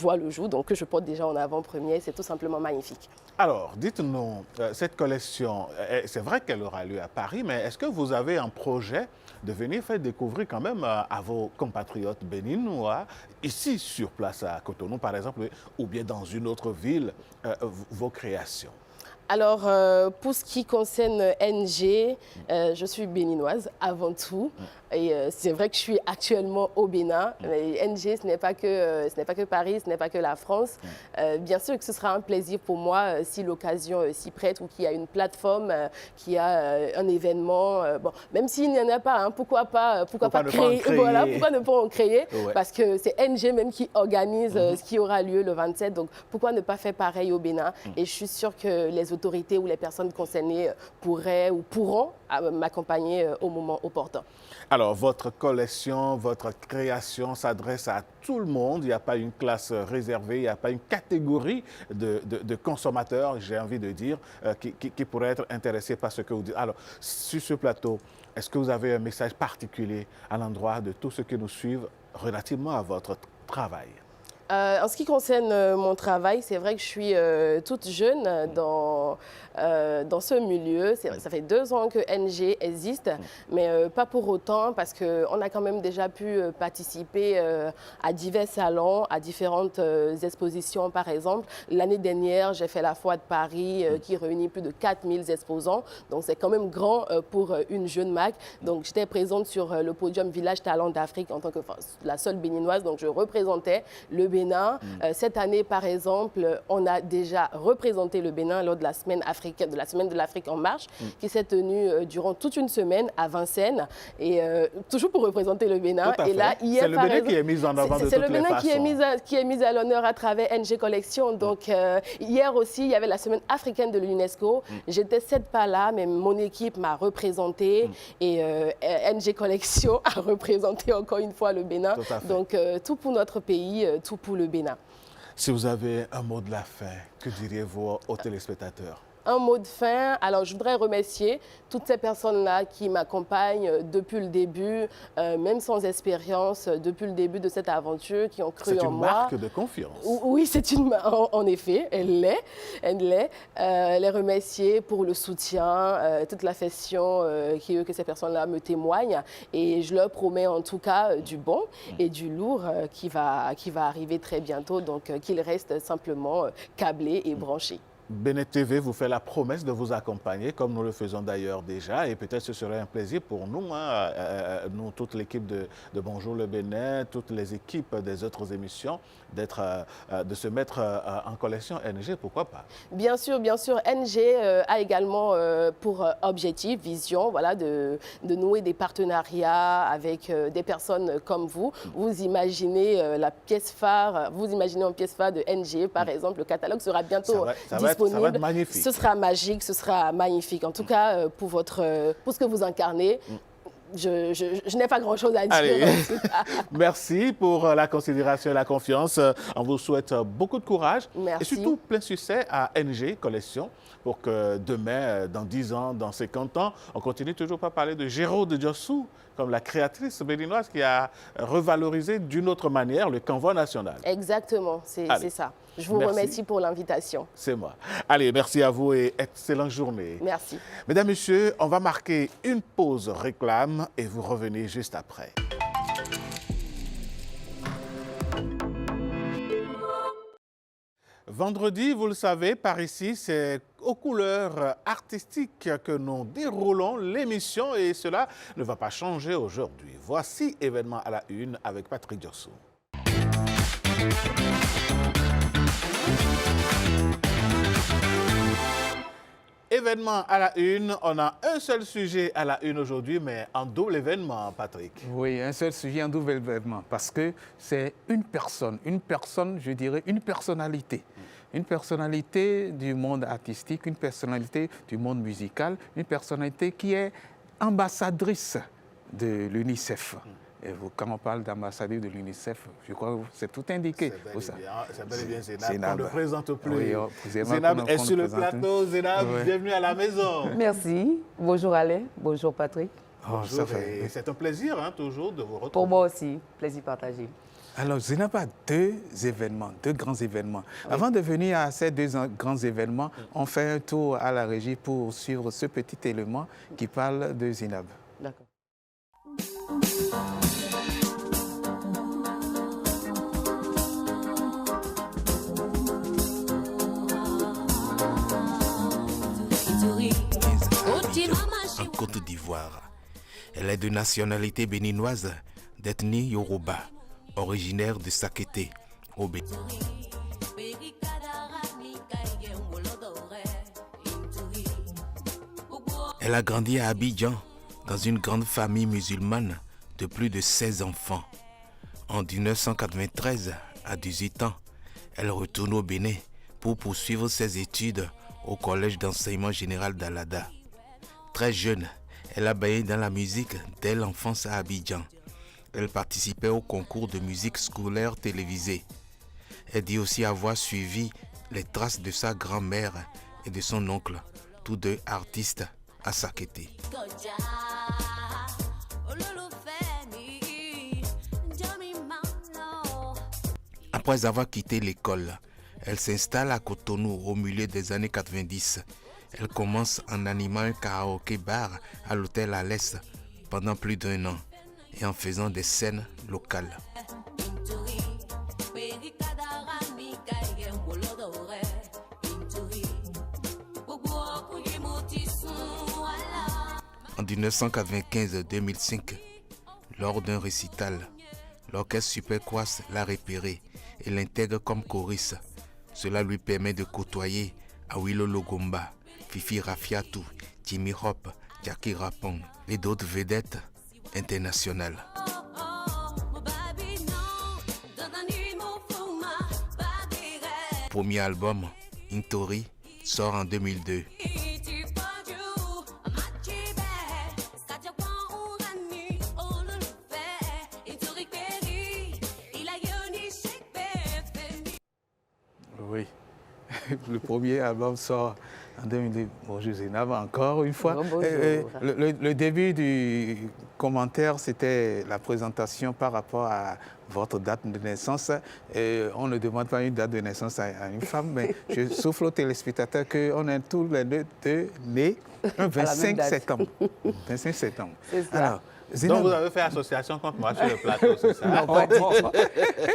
Speaker 9: voir le jour, donc que je porte déjà en avant-première, c'est tout simplement magnifique.
Speaker 7: Alors, dites-nous, cette collection, c'est vrai qu'elle aura lieu à Paris, mais est-ce que vous avez un projet de venir faire découvrir quand même à vos compatriotes béninois, ici sur place à Cotonou par exemple, ou bien dans une autre ville, vos créations?
Speaker 9: Alors, pour ce qui concerne NG, je suis béninoise avant tout. Et c'est vrai que je suis actuellement au Bénin. Mais NG, ce n'est pas que Paris, ce n'est pas que la France. Bien sûr que ce sera un plaisir pour moi si l'occasion s'y prête ou qu'il y a une plateforme, qu'il y a un événement. Bon, même s'il n'y en a pas, hein, pourquoi pas créer, voilà, pourquoi ne pas en créer? Parce que c'est NG même qui organise ce qui aura lieu le 27. Donc, pourquoi ne pas faire pareil au Bénin? Et je suis sûre que les autorités ou les personnes concernées pourraient ou pourront m'accompagner au moment opportun.
Speaker 7: Alors, votre collection, votre création s'adresse à tout le monde. Il n'y a pas une classe réservée, il n'y a pas une catégorie de consommateurs, j'ai envie de dire, qui pourraient être intéressés par ce que vous dites. Alors, sur ce plateau, est-ce que vous avez un message particulier à l'endroit de tous ceux qui nous suivent relativement à votre travail?
Speaker 9: En ce qui concerne mon travail, c'est vrai que je suis toute jeune dans ce milieu. Ça fait 2 ans que NG existe, mais pas pour autant, parce qu'on a quand même déjà pu participer à divers salons, à différentes expositions, par exemple. L'année dernière, j'ai fait la Foire de Paris qui réunit plus de 4000 exposants. Donc, c'est quand même grand pour une jeune marque. Donc, j'étais présente sur le podium Village Talent d'Afrique en tant que la seule béninoise. Donc, je représentais le Bénin. Cette année, par exemple, on a déjà représenté le Bénin lors de la semaine africaine, de la semaine de l'Afrique en marche, qui s'est tenue durant toute une semaine à Vincennes, et toujours pour représenter le Bénin.
Speaker 7: Et là, hier, c'est le Bénin qui est mis en avant de toutes les façons. C'est le Bénin
Speaker 9: qui est mis à l'honneur à travers NG Collection. Donc, hier aussi, il y avait la semaine africaine de l'UNESCO. J'étais 7 pas là, mais mon équipe m'a représenté et NG Collection a représenté encore une fois le Bénin. Donc, tout pour notre pays, tout pour le Bénin.
Speaker 7: Si vous avez un mot de la fin, que diriez-vous aux téléspectateurs?
Speaker 9: Un mot de fin. Alors, je voudrais remercier toutes ces personnes-là qui m'accompagnent depuis le début, même sans expérience, depuis le début de cette aventure, qui ont cru en moi.
Speaker 7: C'est une marque de confiance.
Speaker 9: Oui, c'est une en effet, elle l'est. Les remercier pour le soutien, toute l'affection que ces personnes-là me témoignent. Et je leur promets en tout cas du bon et du lourd qui va arriver très bientôt. Donc, qu'ils restent simplement câblés et branchés.
Speaker 7: Bénin TV vous fait la promesse de vous accompagner, comme nous le faisons d'ailleurs déjà, et peut-être ce serait un plaisir pour nous, nous toute l'équipe de Bonjour le Bénin, toutes les équipes des autres émissions, de se mettre en collection NG, pourquoi pas?
Speaker 9: Bien sûr, NG a également pour objectif, vision, voilà, de nouer des partenariats avec des personnes comme vous. Vous imaginez la pièce phare, en pièce phare de NG, par exemple, le catalogue sera bientôt disponible.
Speaker 7: Ça va être magnifique.
Speaker 9: Ce sera magique, ce sera magnifique. En tout cas, pour ce que vous incarnez, je n'ai pas grand-chose à dire.
Speaker 7: Allez. Merci pour la considération et la confiance. On vous souhaite beaucoup de courage.
Speaker 9: Merci.
Speaker 7: Et surtout plein succès à NG Collection pour que demain, dans 10 ans, dans 50 ans, on continue toujours pas parler de Géraud de Diossou comme la créatrice béninoise qui a revalorisé d'une autre manière le convoi national.
Speaker 9: Exactement, c'est ça. Je vous remercie pour l'invitation.
Speaker 7: C'est moi. Allez, merci à vous et excellente journée.
Speaker 9: Merci.
Speaker 7: Mesdames, Messieurs, on va marquer une pause réclame et vous revenez juste après. Vendredi, vous le savez, par ici, c'est aux couleurs artistiques que nous déroulons l'émission et cela ne va pas changer aujourd'hui. Voici événement à la une avec Patrick Diossou. Événement à la une, on a un seul sujet à la une aujourd'hui, mais un double événement, Patrick.
Speaker 8: Oui, un seul sujet, un double événement, parce que c'est une personne, je dirais une personnalité. Une personnalité du monde artistique, une personnalité du monde musical, une personnalité qui est ambassadrice de l'UNICEF. Et quand on parle d'ambassadeur de l'UNICEF, je crois que c'est tout indiqué.
Speaker 7: C'est bel et bien Zénab. On ne le présente plus.
Speaker 8: Oui,
Speaker 7: Zénab est sur le plateau. Zénab, bienvenue à la maison.
Speaker 10: Merci. Bonjour Alain. Bonjour Patrick.
Speaker 7: Bonjour. C'est un plaisir toujours de vous retrouver.
Speaker 10: Pour moi aussi, plaisir partagé.
Speaker 8: Alors, Zénab a deux grands événements. Oui. Avant de venir à ces deux grands événements, on fait un tour à la régie pour suivre ce petit élément qui parle de Zénab.
Speaker 10: D'accord.
Speaker 3: En Côte d'Ivoire. Elle est de nationalité béninoise, d'ethnie Yoruba, originaire de Sakété, au Bénin. Elle a grandi à Abidjan, dans une grande famille musulmane de plus de 16 enfants. En 1993, à 18 ans, elle retourne au Bénin pour poursuivre ses études au collège d'enseignement général d'Alada. Très jeune, elle a baigné dans la musique dès l'enfance à Abidjan. Elle participait au concours de musique scolaire télévisé. Elle dit aussi avoir suivi les traces de sa grand-mère et de son oncle, tous deux artistes à Sakété.
Speaker 11: Après avoir quitté l'école, elle s'installe à Cotonou au milieu des années 90. Elle commence en animant un karaoké bar à l'hôtel Alès pendant plus d'1 an et en faisant des scènes locales. En 1995-2005, lors d'un récital, l'orchestre Super Kwass l'a repéré et l'intègre comme choriste. Cela lui permet de côtoyer Awilo Logomba, Fifi Rafiatou, Jimmy Hop, Jackie Rapon et d'autres vedettes internationales. Premier album, Intori, sort en 2002.
Speaker 8: Oui, le premier album sort en 2002. Bonjour Zénab, encore une fois.
Speaker 10: Bonjour.
Speaker 8: Le début du commentaire, c'était la présentation par rapport à votre date de naissance. On ne demande pas une date de naissance à une femme, mais je souffle aux téléspectateurs qu'on est tous les deux nés un 25 septembre. 25 septembre.
Speaker 10: C'est ça.
Speaker 8: Alors,
Speaker 7: donc vous avez fait association contre moi sur le plateau, c'est ça?
Speaker 10: Non, pas du tout.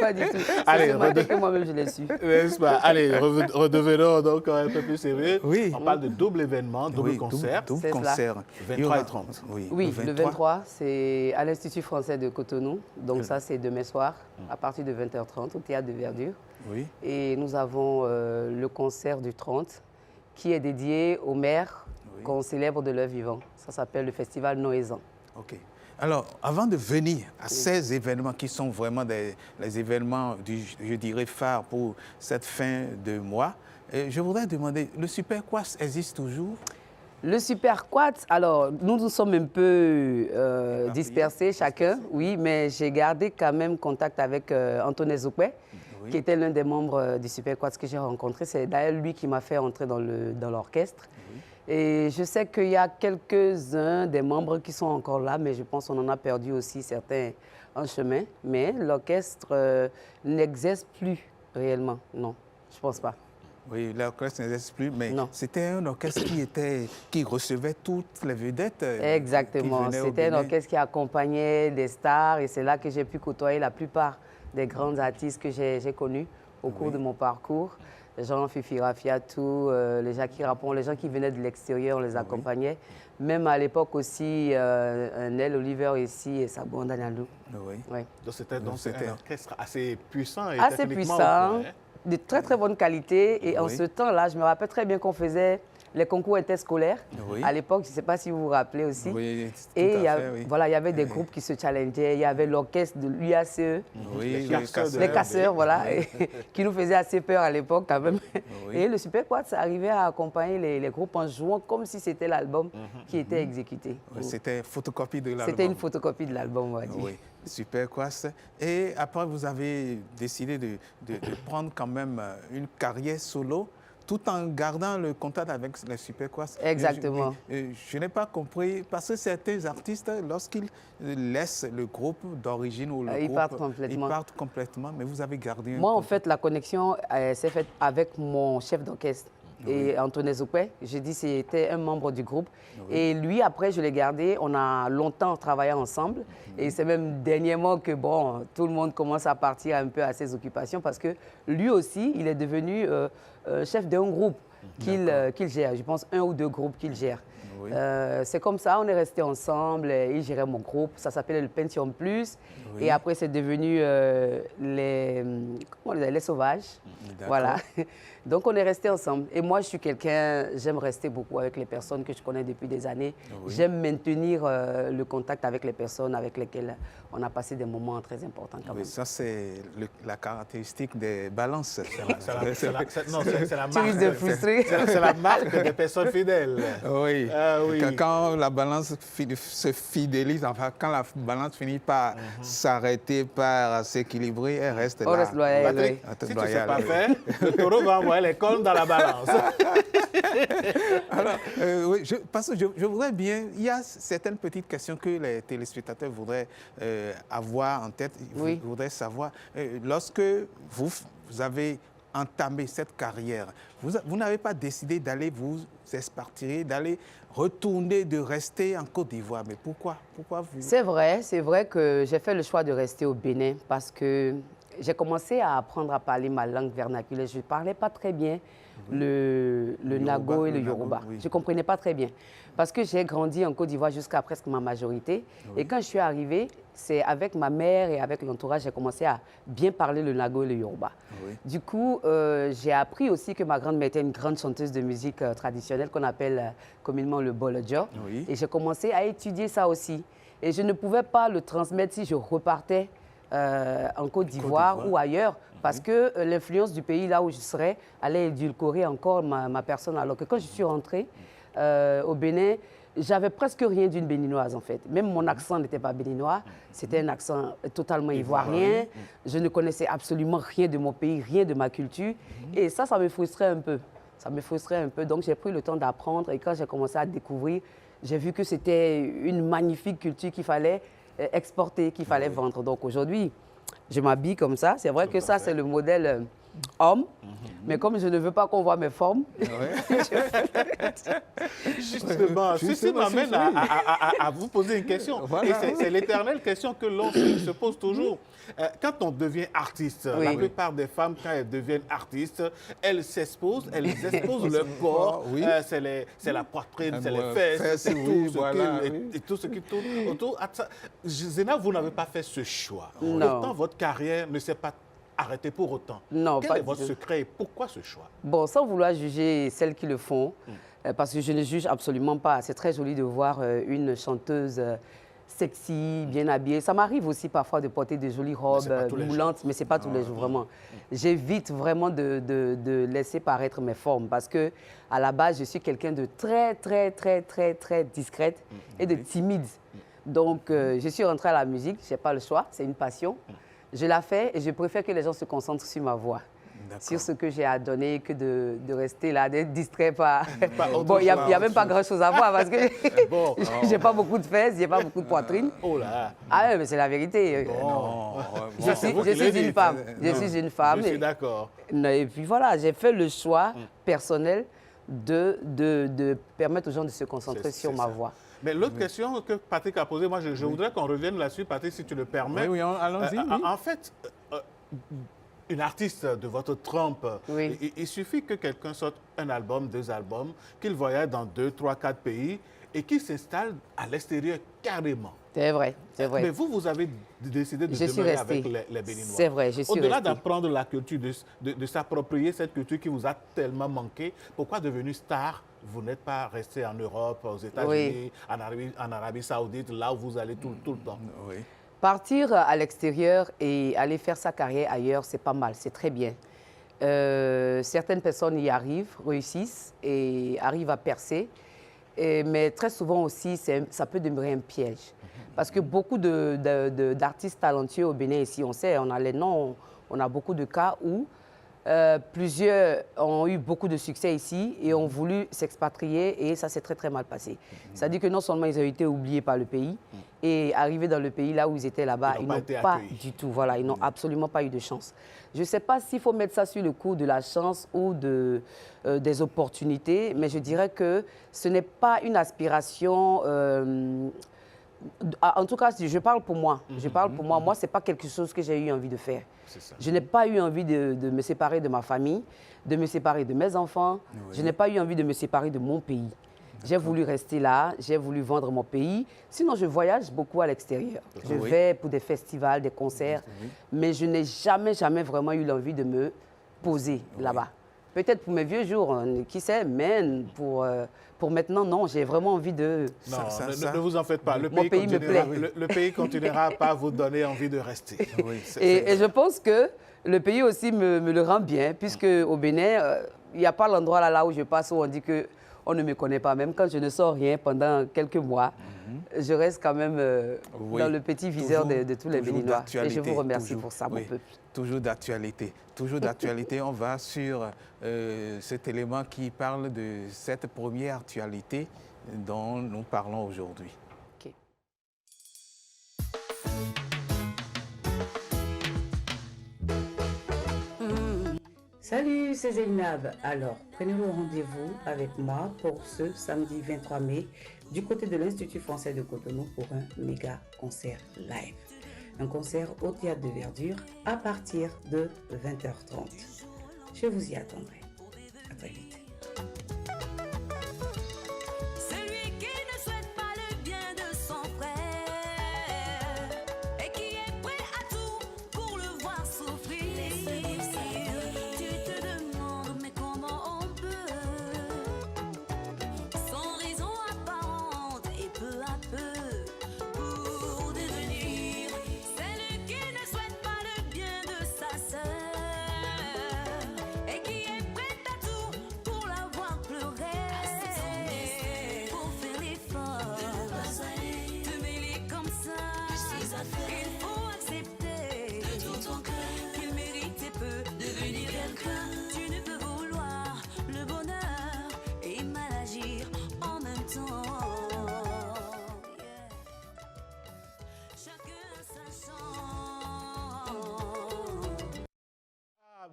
Speaker 10: Pas du tout.
Speaker 7: Allez,
Speaker 10: moi-même je l'ai su.
Speaker 7: N'est-ce pas? Allez, redevenons donc un peu plus sérieux.
Speaker 8: Oui.
Speaker 7: On parle de double événement, double concert.
Speaker 8: Double concert.
Speaker 7: 23 et 30.
Speaker 10: Oui, le 23, c'est à l'Institut français de Cotonou. Donc ça, c'est demain soir, à partir de 20h30, au Théâtre de Verdure.
Speaker 8: Oui.
Speaker 10: Et nous avons le concert du 30, qui est dédié aux mères qu'on célèbre de leur vivant. Ça s'appelle le Festival Noézan.
Speaker 8: OK. Alors, avant de venir à ces événements qui sont vraiment les événements, je dirais, phares pour cette fin de mois, je voudrais demander, le Super Kwass existe toujours?
Speaker 10: Le Super Kwass, alors, nous sommes un peu dispersés chacun, oui, mais j'ai gardé quand même contact avec Antoine Zoukwe, qui était l'un des membres du Super Kwass que j'ai rencontré. C'est d'ailleurs lui qui m'a fait entrer dans l'orchestre. Et je sais qu'il y a quelques-uns des membres qui sont encore là, mais je pense qu'on en a perdu aussi certains en chemin. Mais l'orchestre n'existe plus réellement, non, je ne pense pas.
Speaker 8: Oui, l'orchestre n'existe plus, mais c'était un orchestre qui recevait toutes les vedettes.
Speaker 10: Exactement, c'était un orchestre qui accompagnait des stars et c'est là que j'ai pu côtoyer la plupart des grands artistes que j'ai connus au cours de mon parcours. Les gens Fifi Rafiatou, les Jackie Rapon, les gens qui venaient de l'extérieur, on les accompagnait. Même à l'époque aussi, Nel Oliver ici et Sabon Danielou.
Speaker 8: Oui.
Speaker 7: Donc c'était un orchestre assez puissant et
Speaker 10: assez puissant, de très très bonne qualité. Et en ce temps-là, je me rappelle très bien qu'on faisait les concours interscolaires. À l'époque, je ne sais pas si vous vous rappelez aussi.
Speaker 8: Oui,
Speaker 10: et voilà, il y avait des groupes qui se challengeaient. Il y avait l'orchestre de l'UACE, les casseurs, voilà, qui nous faisaient assez peur à l'époque quand même. Et le Super Kwass arrivait à accompagner les groupes en jouant comme si c'était l'album qui était exécuté.
Speaker 8: C'était une photocopie de l'album.
Speaker 10: C'était une photocopie de l'album, on va dire.
Speaker 8: Oui. Super Kwass. Et après, vous avez décidé de prendre quand même une carrière solo, tout en gardant le contact avec les Super Kwass.
Speaker 10: Exactement.
Speaker 8: Je n'ai pas compris, parce que certains artistes, lorsqu'ils laissent le groupe d'origine ou le groupe,
Speaker 10: partent complètement.
Speaker 8: Ils partent complètement, mais vous avez gardé
Speaker 10: Moi, en fait, la connexion s'est faite avec mon chef d'orchestre. Et Antoine Zoukwe, j'ai dit c'était un membre du groupe. Et lui, après, je l'ai gardé. On a longtemps travaillé ensemble. Et c'est même dernièrement que, bon, tout le monde commence à partir un peu à ses occupations parce que lui aussi, il est devenu chef d'un groupe qu'il gère. Je pense 1 ou 2 groupes qu'il gère. C'est comme ça, on est restés ensemble. Il gérait mon groupe. Ça s'appelait le Pentium Plus. Et après, c'est devenu les Sauvages. Voilà. Donc, on est restés ensemble. Et moi, je suis quelqu'un, j'aime rester beaucoup avec les personnes que je connais depuis des années. J'aime maintenir le contact avec les personnes avec lesquelles on a passé des moments très importants quand même.
Speaker 8: Ça, c'est la caractéristique des balances.
Speaker 7: C'est la marque.
Speaker 10: Tu risques de frustrer.
Speaker 7: C'est la marque des personnes fidèles.
Speaker 8: Oui. oui. Quand la balance se fidélise, enfin, quand la balance finit par s'arrêter, par s'équilibrer, elle reste là.
Speaker 10: On reste loyal.
Speaker 7: Patrick, si tu ne sais pas faire, le taureau va envoyer les cornes dans la balance.
Speaker 8: Alors, oui, parce que je voudrais bien, il y a certaines petites questions que les téléspectateurs voudraient avoir en tête. Ils voudraient savoir, lorsque vous avez entamé cette carrière, vous n'avez pas décidé d'aller vous expatrier, d'aller retourner, de rester en Côte d'Ivoire. Mais pourquoi vous...
Speaker 10: C'est vrai que j'ai fait le choix de rester au Bénin parce que j'ai commencé à apprendre à parler ma langue vernaculaire. Je ne parlais pas très bien le Nago et le Yoruba. Je ne comprenais pas très bien. Parce que j'ai grandi en Côte d'Ivoire jusqu'à presque ma majorité. Et quand je suis arrivée, c'est avec ma mère et avec l'entourage, j'ai commencé à bien parler le Nago et le Yoruba. Du coup, j'ai appris aussi que ma grand-mère était une grande chanteuse de musique traditionnelle qu'on appelle communément le Bolodjo. Et j'ai commencé à étudier ça aussi. Et je ne pouvais pas le transmettre si je repartais en Côte d'Ivoire ou ailleurs, parce que l'influence du pays là où je serais allait édulcorer encore ma personne. Alors que quand je suis rentrée au Bénin, j'avais presque rien d'une béninoise en fait. Même mon accent n'était pas béninois, c'était un accent totalement ivoirien. Je ne connaissais absolument rien de mon pays, rien de ma culture. Et ça me frustrait un peu. Ça me frustrait un peu. Donc j'ai pris le temps d'apprendre et quand j'ai commencé à découvrir, j'ai vu que c'était une magnifique culture qu'il fallait exporter, qu'il fallait vendre. Donc aujourd'hui, je m'habille comme ça. C'est vrai que ça, c'est le modèle homme. Mais comme je ne veux pas qu'on voit mes formes,
Speaker 7: Justement, ceci m'amène à vous poser une question. Et c'est l'éternelle question que l'on se pose toujours. Quand on devient artiste, la plupart des femmes, quand elles deviennent artistes, elles s'exposent, elles exposent leur corps. C'est la poitrine, c'est les fesses, c'est tout ce qui tourne autour. Zéna, vous n'avez pas fait ce choix. Pourtant, votre carrière ne s'est pas arrêtée pour autant. Non, quel est votre secret et pourquoi ce choix? Bon,
Speaker 10: sans vouloir juger celles qui le font, parce que je ne juge absolument pas. C'est très joli de voir une chanteuse sexy, bien habillée. Ça m'arrive aussi parfois de porter de jolies robes moulantes, mais ce n'est pas tous les jours, vraiment. J'évite vraiment de laisser paraître mes formes parce que à la base, je suis quelqu'un de très, très, très, très, très discrète et de timide. Donc, je suis rentrée à la musique, je n'ai pas le choix, c'est une passion. Je la fais et je préfère que les gens se concentrent sur ma voix, sur ce que j'ai à donner, que de rester là, d'être distrait par... Bon, il n'y a même pas grand-chose à voir parce que je n'ai pas beaucoup de fesses, je n'ai pas beaucoup de poitrine.
Speaker 7: Oh là!
Speaker 10: Ah oui, mais c'est la vérité. Je suis une femme. Je suis une femme.
Speaker 7: Je suis d'accord.
Speaker 10: Et puis voilà, j'ai fait le choix personnel de permettre aux gens de se concentrer sur ma voix.
Speaker 7: Mais l'autre question que Patrick a posée, moi, je voudrais qu'on revienne là-dessus, Patrick, si tu le permets.
Speaker 8: Oui, allons-y.
Speaker 7: En fait, une artiste de votre trempe, il suffit que quelqu'un sorte un album, 2 albums, qu'il voyage dans 2, 3, 4 pays et qu'il s'installe à l'extérieur carrément.
Speaker 10: C'est vrai, c'est vrai.
Speaker 7: Mais vous avez décidé de demeurer avec les Béninois.
Speaker 10: C'est vrai, je suis
Speaker 7: Au-delà d'apprendre la culture, de s'approprier cette culture qui vous a tellement manqué, pourquoi devenu star, vous n'êtes pas resté en Europe, aux États-Unis, en Arabie Saoudite, là où vous allez tout le temps?
Speaker 10: Partir à l'extérieur et aller faire sa carrière ailleurs, c'est pas mal, c'est très bien. Certaines personnes y arrivent, réussissent et arrivent à percer. Mais très souvent aussi, ça peut demeurer un piège. Parce que beaucoup d'artistes talentueux au Bénin, ici, on sait, on a les noms, on a beaucoup de cas où plusieurs ont eu beaucoup de succès ici et ont voulu s'expatrier et ça s'est très, très mal passé. C'est-à-dire que non seulement ils ont été oubliés par le pays et arrivés dans le pays là où ils étaient là-bas, ils n'ont pas du tout, voilà, ils n'ont absolument pas eu de chance. Je ne sais pas s'il faut mettre ça sur le coup de la chance ou des opportunités, mais je dirais que ce n'est pas une aspiration... en tout cas, je parle pour moi. Je parle pour moi. Moi, ce n'est pas quelque chose que j'ai eu envie de faire. Je n'ai pas eu envie de me séparer de ma famille, de me séparer de mes enfants. Je n'ai pas eu envie de me séparer de mon pays. J'ai voulu rester là, j'ai voulu vendre mon pays. Sinon, je voyage beaucoup à l'extérieur. Je vais pour des festivals, des concerts, mais je n'ai jamais, jamais vraiment eu l'envie de me poser là-bas. Peut-être pour mes vieux jours, qui sait, mais pour maintenant, non, j'ai vraiment envie de...
Speaker 7: Non, ne vous en faites pas. Le pays continuera pas à vous donner envie de rester.
Speaker 10: Et je pense que le pays aussi me le rend bien, puisque au Bénin, il n'y a pas l'endroit là où je passe où on dit qu'on on ne me connaît pas. Même quand je ne sors rien pendant quelques mois, je reste quand même dans le petit viseur de tous les Béninois. Et je vous remercie pour ça, mon peuple.
Speaker 8: Toujours d'actualité. Toujours d'actualité. On va sur cet élément qui parle de cette première actualité dont nous parlons aujourd'hui.
Speaker 10: Okay.
Speaker 12: Salut, c'est Zainab. Alors, prenez le rendez-vous avec moi pour ce samedi 23 mai du côté de l'Institut français de Cotonou pour un méga concert live. Un concert au Théâtre de Verdure à partir de 20h30. Je vous y attendrai. À très vite.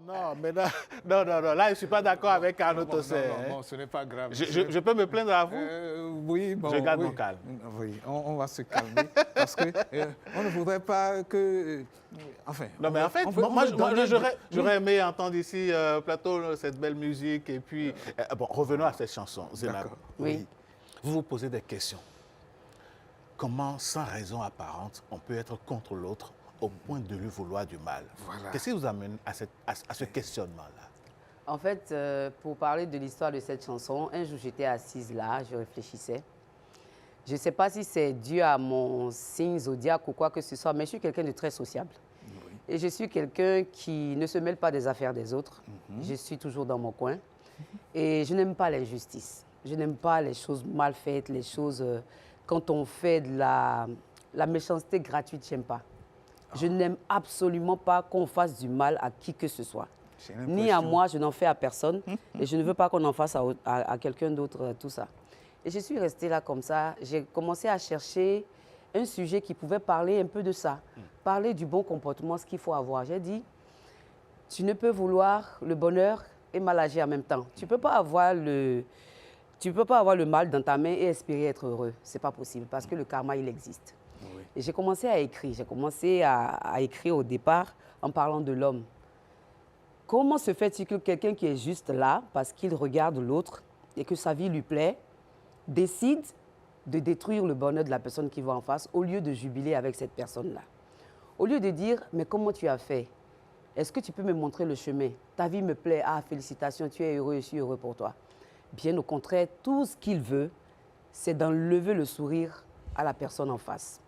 Speaker 7: Non, mais non, là, je ne suis pas d'accord avec Arnaud Tossé.
Speaker 8: Non, ce n'est pas grave.
Speaker 7: Je peux me plaindre à vous?
Speaker 8: Oui, bon.
Speaker 7: Je garde mon calme.
Speaker 8: Oui, on va se calmer parce que on ne voudrait pas que... enfin...
Speaker 7: Non, mais en fait, moi j'aurais aimé entendre ici, Plateau, cette belle musique. Et puis, bon, revenons à cette chanson, Zainab.
Speaker 10: Oui.
Speaker 7: Vous vous posez des questions. Comment, sans raison apparente, on peut être contre l'autre au point de lui vouloir du mal? Voilà. Qu'est-ce qui vous amène à ce questionnement-là?
Speaker 10: En fait, pour parler de l'histoire de cette chanson, un jour j'étais assise là, je réfléchissais. Je ne sais pas si c'est dû à mon signe zodiaque ou quoi que ce soit, mais je suis quelqu'un de très sociable. Oui. Et je suis quelqu'un qui ne se mêle pas des affaires des autres. Je suis toujours dans mon coin. Et je n'aime pas l'injustice. Je n'aime pas les choses mal faites, les choses... quand on fait de la méchanceté gratuite, je n'aime pas. Je n'aime absolument pas qu'on fasse du mal à qui que ce soit. Ni à moi, je n'en fais à personne. Et je ne veux pas qu'on en fasse à quelqu'un d'autre, tout ça. Et je suis restée là comme ça. J'ai commencé à chercher un sujet qui pouvait parler un peu de ça. Parler du bon comportement, ce qu'il faut avoir. J'ai dit, tu ne peux vouloir le bonheur et mal agir en même temps. Tu ne peux pas avoir le mal dans ta main et espérer être heureux. Ce n'est pas possible parce que le karma, il existe. Oui. Et j'ai commencé à écrire. J'ai commencé à écrire au départ en parlant de l'homme. Comment se fait-il que quelqu'un qui est juste là, parce qu'il regarde l'autre et que sa vie lui plaît, décide de détruire le bonheur de la personne qui va en face au lieu de jubiler avec cette personne-là? Au lieu de dire, mais comment tu as fait? Est-ce que tu peux me montrer le chemin? Ta vie me plaît. Ah, félicitations, tu es heureux, je suis heureux pour toi. Bien au contraire, tout ce qu'il veut, c'est d'enlever le sourire à la personne en face.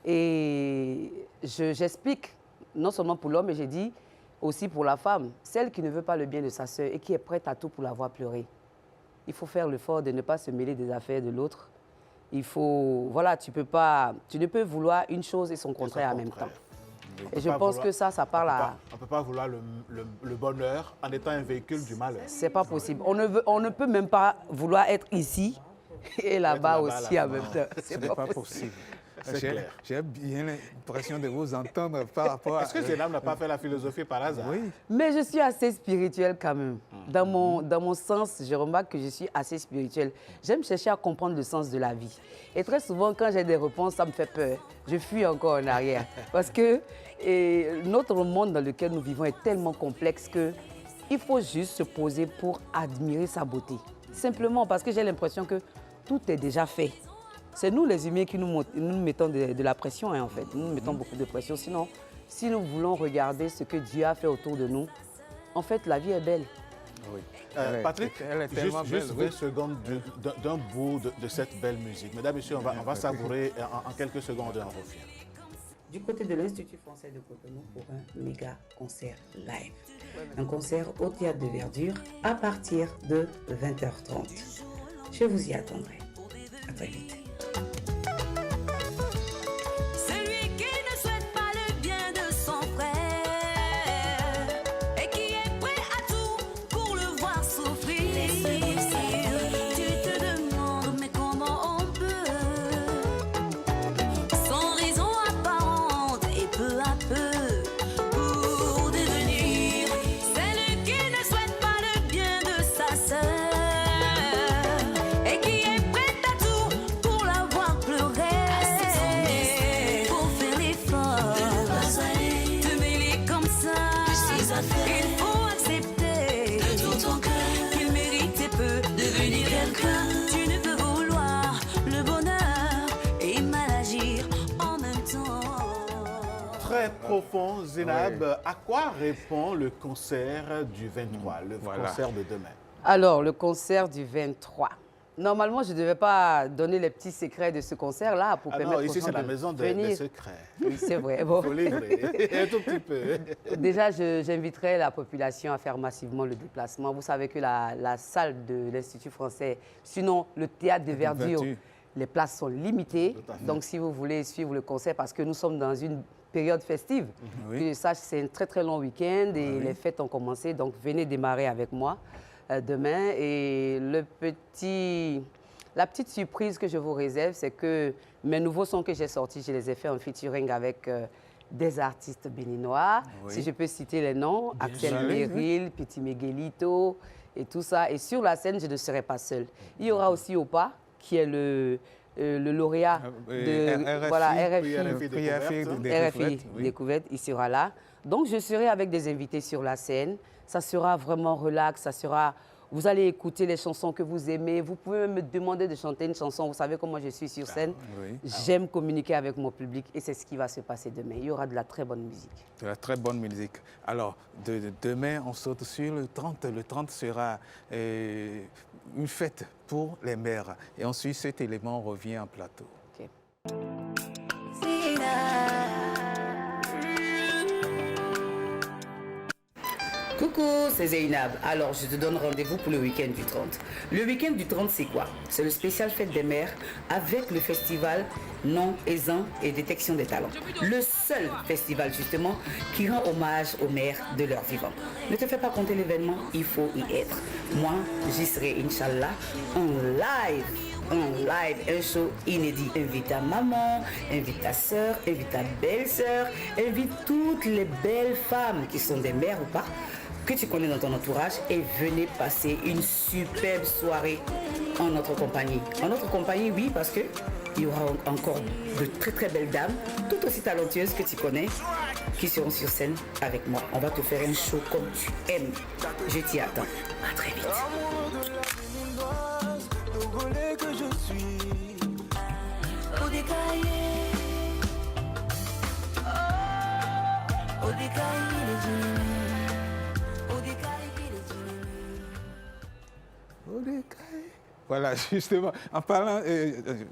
Speaker 10: Et j'explique, non seulement pour l'homme, mais j'ai dit aussi pour la femme, celle qui ne veut pas le bien de sa sœur et qui est prête à tout pour la voir pleurer. Il faut faire l'effort de ne pas se mêler des affaires de l'autre. Il faut, voilà, tu ne peux vouloir une chose et son contraire en même temps. Et je pense que ça parle à...
Speaker 7: On ne peut pas vouloir le bonheur en étant un véhicule du malheur.
Speaker 10: C'est pas possible. On ne peut même pas vouloir être ici et là-bas aussi en même temps.
Speaker 8: Ce n'est pas possible. J'ai bien l'impression de vous entendre par rapport à...
Speaker 7: Est-ce que Zainab n'a pas fait la philosophie par hasard?
Speaker 8: Oui.
Speaker 10: Mais je suis assez spirituelle quand même. Dans mon sens, je remarque que je suis assez spirituelle. J'aime chercher à comprendre le sens de la vie. Et très souvent, quand j'ai des réponses, ça me fait peur. Je fuis encore en arrière. Parce que notre monde dans lequel nous vivons est tellement complexe qu'il faut juste se poser pour admirer sa beauté. Simplement parce que j'ai l'impression que tout est déjà fait. C'est nous les humains qui nous mettons de la pression, hein, en fait. Nous mettons beaucoup de pression. Sinon, si nous voulons regarder ce que Dieu a fait autour de nous, en fait, la vie est belle.
Speaker 7: Oui. Patrick, juste 20 secondes d'un bout de cette belle musique. Mesdames, Messieurs, on va savourer en quelques secondes et on revient.
Speaker 12: Du côté de l'Institut français de Cotonou pour un méga concert live. Un concert au Théâtre de Verdure à partir de 20h30. Je vous y attendrai. À très vite.
Speaker 7: Profond, Zénab, oui. À quoi répond le concert du 23, le concert de demain?
Speaker 10: Alors, le concert du 23. Normalement, je ne devais pas donner les petits secrets de ce concert-là pour permettre aux gens de venir.
Speaker 7: Ici, c'est la maison des secrets.
Speaker 10: Oui, c'est vrai. Bon.
Speaker 7: Il faut livrer, un tout petit peu.
Speaker 10: Déjà, j'inviterai la population à faire massivement le déplacement. Vous savez que la salle de l'Institut français, sinon le théâtre de Verdure, les places sont limitées. Donc, si vous voulez suivre le concert, parce que nous sommes dans une période festive. Oui. Ça, c'est un très, très long week-end et les fêtes ont commencé. Donc, venez démarrer avec moi demain. Et la petite surprise que je vous réserve, c'est que mes nouveaux sons que j'ai sortis, je les ai fait en featuring avec des artistes béninois. Si je peux citer les noms, Axel Meril, Petit Miguelito et tout ça. Et sur la scène, je ne serai pas seule. Il y aura aussi Opa, qui est le lauréat de RFI Découverte, il sera là. Donc, je serai avec des invités sur la scène. Ça sera vraiment relax, ça sera... Vous allez écouter les chansons que vous aimez. Vous pouvez même me demander de chanter une chanson. Vous savez comment je suis sur scène. J'aime communiquer avec mon public et c'est ce qui va se passer demain. Il y aura de la très bonne musique.
Speaker 8: De la très bonne musique. Alors, demain, on saute sur le 30. Le 30 sera une fête pour les mères. Et ensuite, cet élément revient en plateau. Okay.
Speaker 12: Coucou, c'est Zeynab. Alors, je te donne rendez-vous pour le week-end du 30. Le week-end du 30, c'est quoi? C'est le spécial Fête des mères avec le festival Non, Aisant et Détection des talents. Le seul festival, justement, qui rend hommage aux mères de leur vivant. Ne te fais pas compter l'événement, il faut y être. Moi, j'y serai, Inch'Allah, en live, un show inédit. Invite ta maman, invite ta soeur, invite ta belle-sœur, invite toutes les belles femmes qui sont des mères ou pas, que tu connais dans ton entourage et venez passer une superbe soirée en notre compagnie. En notre compagnie, oui, parce que il y aura encore de très très belles dames, tout aussi talentueuses que tu connais, qui seront sur scène avec moi. On va te faire un show comme tu aimes. Je t'y attends. À très vite.
Speaker 8: Voilà, justement, en parlant,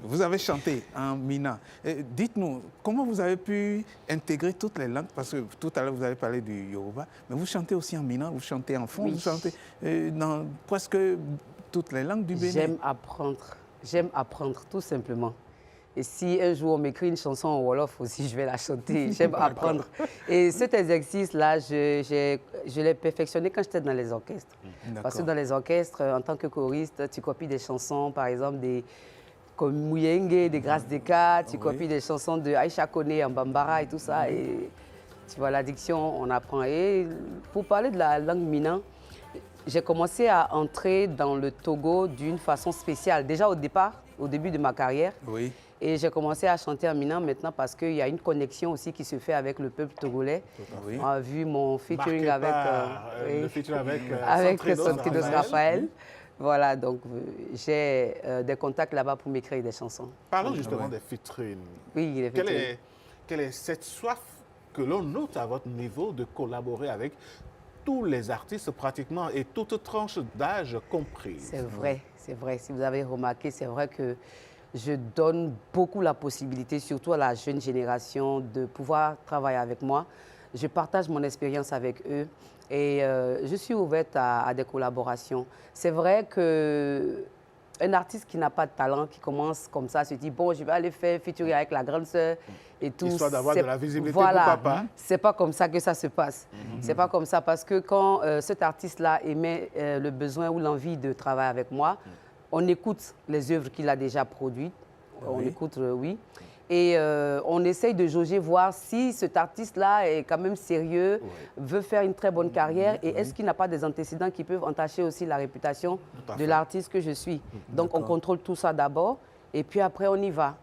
Speaker 8: vous avez chanté en Mina. Dites-nous, comment vous avez pu intégrer toutes les langues? Parce que tout à l'heure, vous avez parlé du Yoruba, mais vous chantez aussi en Mina, vous chantez en fond, vous chantez dans presque toutes les langues du Bénin.
Speaker 10: J'aime apprendre, tout simplement. Et si un jour on m'écrit une chanson en Wolof aussi, je vais la chanter. J'aime apprendre. Et cet exercice-là, je l'ai perfectionné quand j'étais dans les orchestres. Parce que dans les orchestres, en tant que choriste, tu copies des chansons, par exemple, comme Mouyenge, des Grâces Deka, tu copies des chansons de Aïcha Kone en Bambara et tout ça. Et tu vois, l'addiction, on apprend. Et pour parler de la langue Mina, j'ai commencé à entrer dans le Togo d'une façon spéciale. Déjà au début de ma carrière. Oui. Et j'ai commencé à chanter en Mina maintenant parce qu'il y a une connexion aussi qui se fait avec le peuple togolais. Oui. On a vu mon featuring avec Santinos Raphaël. Voilà, donc j'ai des contacts là-bas pour m'écrire des chansons.
Speaker 7: Parlons justement des featuring.
Speaker 10: Oui, les featuring.
Speaker 7: Quelle est cette soif que l'on note à votre niveau de collaborer avec tous les artistes pratiquement et toutes tranches d'âge comprises?
Speaker 10: C'est vrai, c'est vrai. Si vous avez remarqué, c'est vrai que je donne beaucoup la possibilité, surtout à la jeune génération, de pouvoir travailler avec moi. Je partage mon expérience avec eux et je suis ouverte à des collaborations. C'est vrai que un artiste qui n'a pas de talent, qui commence comme ça, se dit, bon, je vais aller faire featuring avec la grande sœur et tout.
Speaker 7: Histoire d'avoir de la visibilité
Speaker 10: voilà,
Speaker 7: pour papa.
Speaker 10: C'est pas comme ça que ça se passe. C'est pas comme ça parce que quand cet artiste-là émet le besoin ou l'envie de travailler avec moi, on écoute les œuvres qu'il a déjà produites. On écoute, oui. Et on essaye de jauger, voir si cet artiste-là est quand même sérieux, veut faire une très bonne carrière et est-ce qu'il n'a pas des antécédents qui peuvent entacher aussi la réputation de l'artiste que je suis. Donc on contrôle tout ça d'abord et puis après on y va.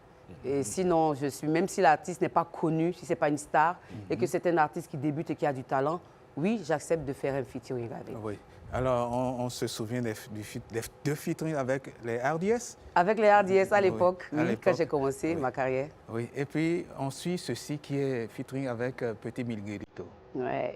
Speaker 10: Et sinon, même si l'artiste n'est pas connu, si ce n'est pas une star et que c'est un artiste qui débute et qui a du talent, oui, j'accepte de faire un featuring avec.
Speaker 8: Oui. Alors, on se souvient des deux featuring avec les RDS?
Speaker 10: Avec les RDS à l'époque, oui, quand j'ai commencé ma carrière.
Speaker 8: Oui, et puis on suit ceci qui est featuring avec Petit Miguelito.
Speaker 10: Ouais.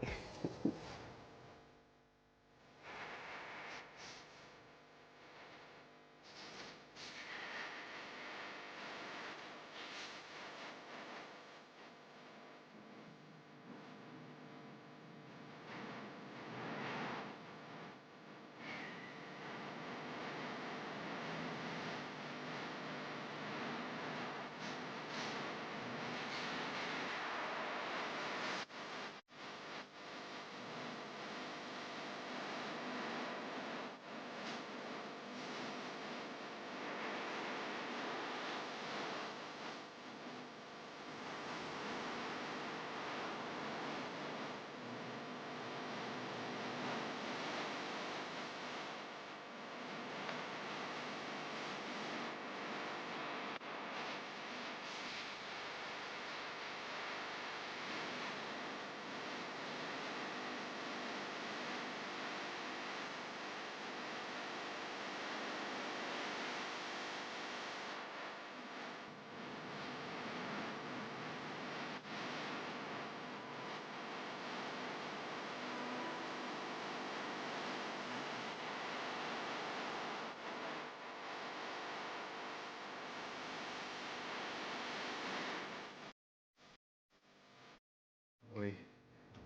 Speaker 7: Oui.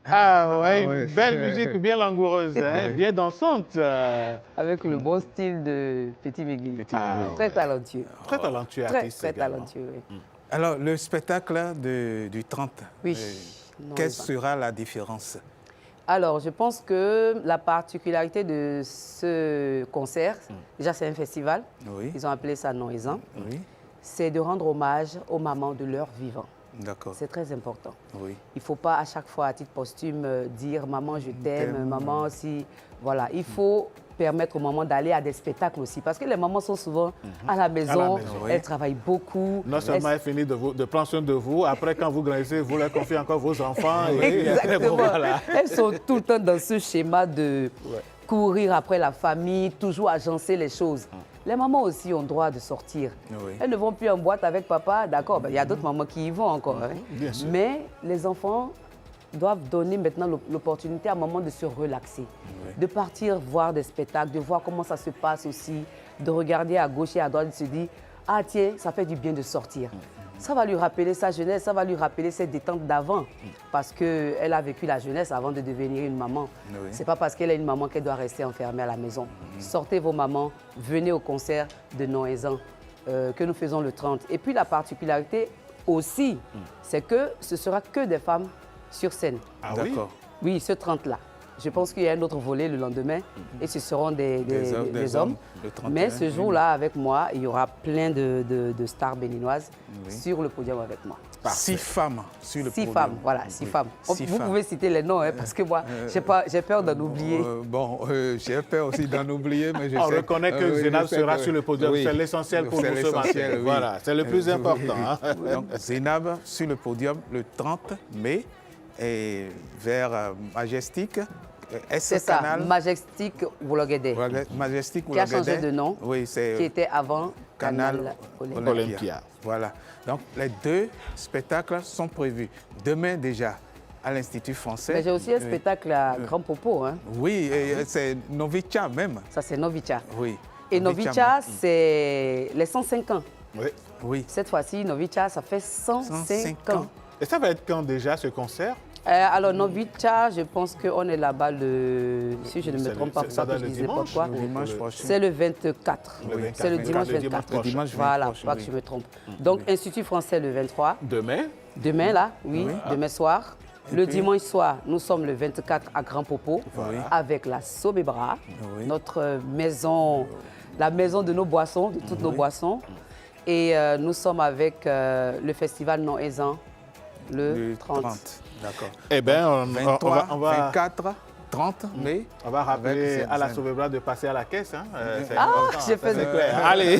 Speaker 7: Ah ouais, une belle musique, bien langoureuse, hein, bien dansante.
Speaker 10: Avec le bon style de Petit Miguel. Très talentueux.
Speaker 7: Très talentueux artiste.
Speaker 10: Très talentueux, oui.
Speaker 8: Alors, le spectacle du 30,
Speaker 10: oui.
Speaker 8: Quelle sera la différence?
Speaker 10: Alors, je pense que la particularité de ce concert, déjà c'est un festival, ils ont appelé ça Noézan, c'est de rendre hommage aux mamans de leur vivant.
Speaker 8: D'accord.
Speaker 10: C'est très important.
Speaker 8: Oui.
Speaker 10: Il ne faut pas à chaque fois, à titre posthume, dire « maman, je t'aime »,« maman, si… » Voilà, il faut permettre aux mamans d'aller à des spectacles aussi. Parce que les mamans sont souvent à la maison, elles travaillent beaucoup.
Speaker 7: Non seulement elles finissent de prendre soin de vous, après quand vous grandissez, vous leur confiez encore vos enfants.
Speaker 10: Exactement. Voilà. Elles sont tout le temps dans ce schéma de courir après la famille, toujours agencer les choses. Les mamans aussi ont droit de sortir. Elles ne vont plus en boîte avec papa, d'accord, il y a d'autres mamans qui y vont encore. Bien sûr. Mais les enfants doivent donner maintenant l'opportunité à maman de se relaxer, de partir voir des spectacles, de voir comment ça se passe aussi, de regarder à gauche et à droite, de se dire « Ah tiens, ça fait du bien de sortir ». Ça va lui rappeler sa jeunesse, ça va lui rappeler cette détente d'avant, parce qu'elle a vécu la jeunesse avant de devenir une maman. Ce n'est pas parce qu'elle est une maman qu'elle doit rester enfermée à la maison. Sortez vos mamans, venez au concert de Noézan que nous faisons le 30. Et puis la particularité aussi, c'est que ce ne sera que des femmes sur scène.
Speaker 7: Ah oui?
Speaker 10: Oui, ce 30-là. Je pense qu'il y a un autre volet le lendemain et ce seront des hommes. Mais ce jour-là, avec moi, il y aura plein de stars béninoises sur le podium avec moi.
Speaker 8: 6 femmes sur le podium.
Speaker 10: 6 femmes, voilà, 6 femmes. Vous pouvez citer les noms, hein, parce que moi, j'ai peur d'en oublier.
Speaker 8: J'ai peur aussi d'en oublier, mais je sais.
Speaker 7: On reconnaît que Zénab sera sur le podium, c'est l'essentiel pour nous ce matin. Voilà, c'est le plus important.
Speaker 8: Donc, Zénab sur le podium le 30 mai et vers Majestic.
Speaker 10: C'est ça, Majestic Wologuédé.
Speaker 8: Majestic
Speaker 10: Wologuédé. Qui a changé de nom, qui était avant Canal
Speaker 8: Olympia. Voilà. Donc, les 2 spectacles sont prévus. Demain déjà, à l'Institut français.
Speaker 10: Mais j'ai aussi un spectacle à Grand Popo. Hein.
Speaker 8: Oui, c'est Novicha même.
Speaker 10: Ça, c'est Novicha.
Speaker 8: Oui.
Speaker 10: Et Novicha, c'est les 105 ans.
Speaker 8: Oui.
Speaker 10: Cette fois-ci, Novicha, ça fait 105 ans.
Speaker 7: Et ça va être quand déjà ce concert?
Speaker 10: Alors, Novicha, je pense qu'on est là-bas si je ne me trompe pas, pour ça que je disais pas quoi. C'est le 24. C'est le dimanche 24. Voilà, pas que je me trompe. Donc, Institut français le 23.
Speaker 7: Demain?
Speaker 10: Demain, là, oui, demain soir. Le dimanche soir, nous sommes le 24 à Grand Popo, avec la Sobebra, notre maison, la maison de nos boissons, de toutes nos boissons. Et nous sommes avec le festival Non-Aisant le 30.
Speaker 8: D'accord.
Speaker 7: Eh bien, on va
Speaker 8: 24, 30 mai.
Speaker 7: On va rappeler à la Sobebra de passer à la caisse. Hein.
Speaker 10: J'ai fait
Speaker 7: c'est clair. Allez,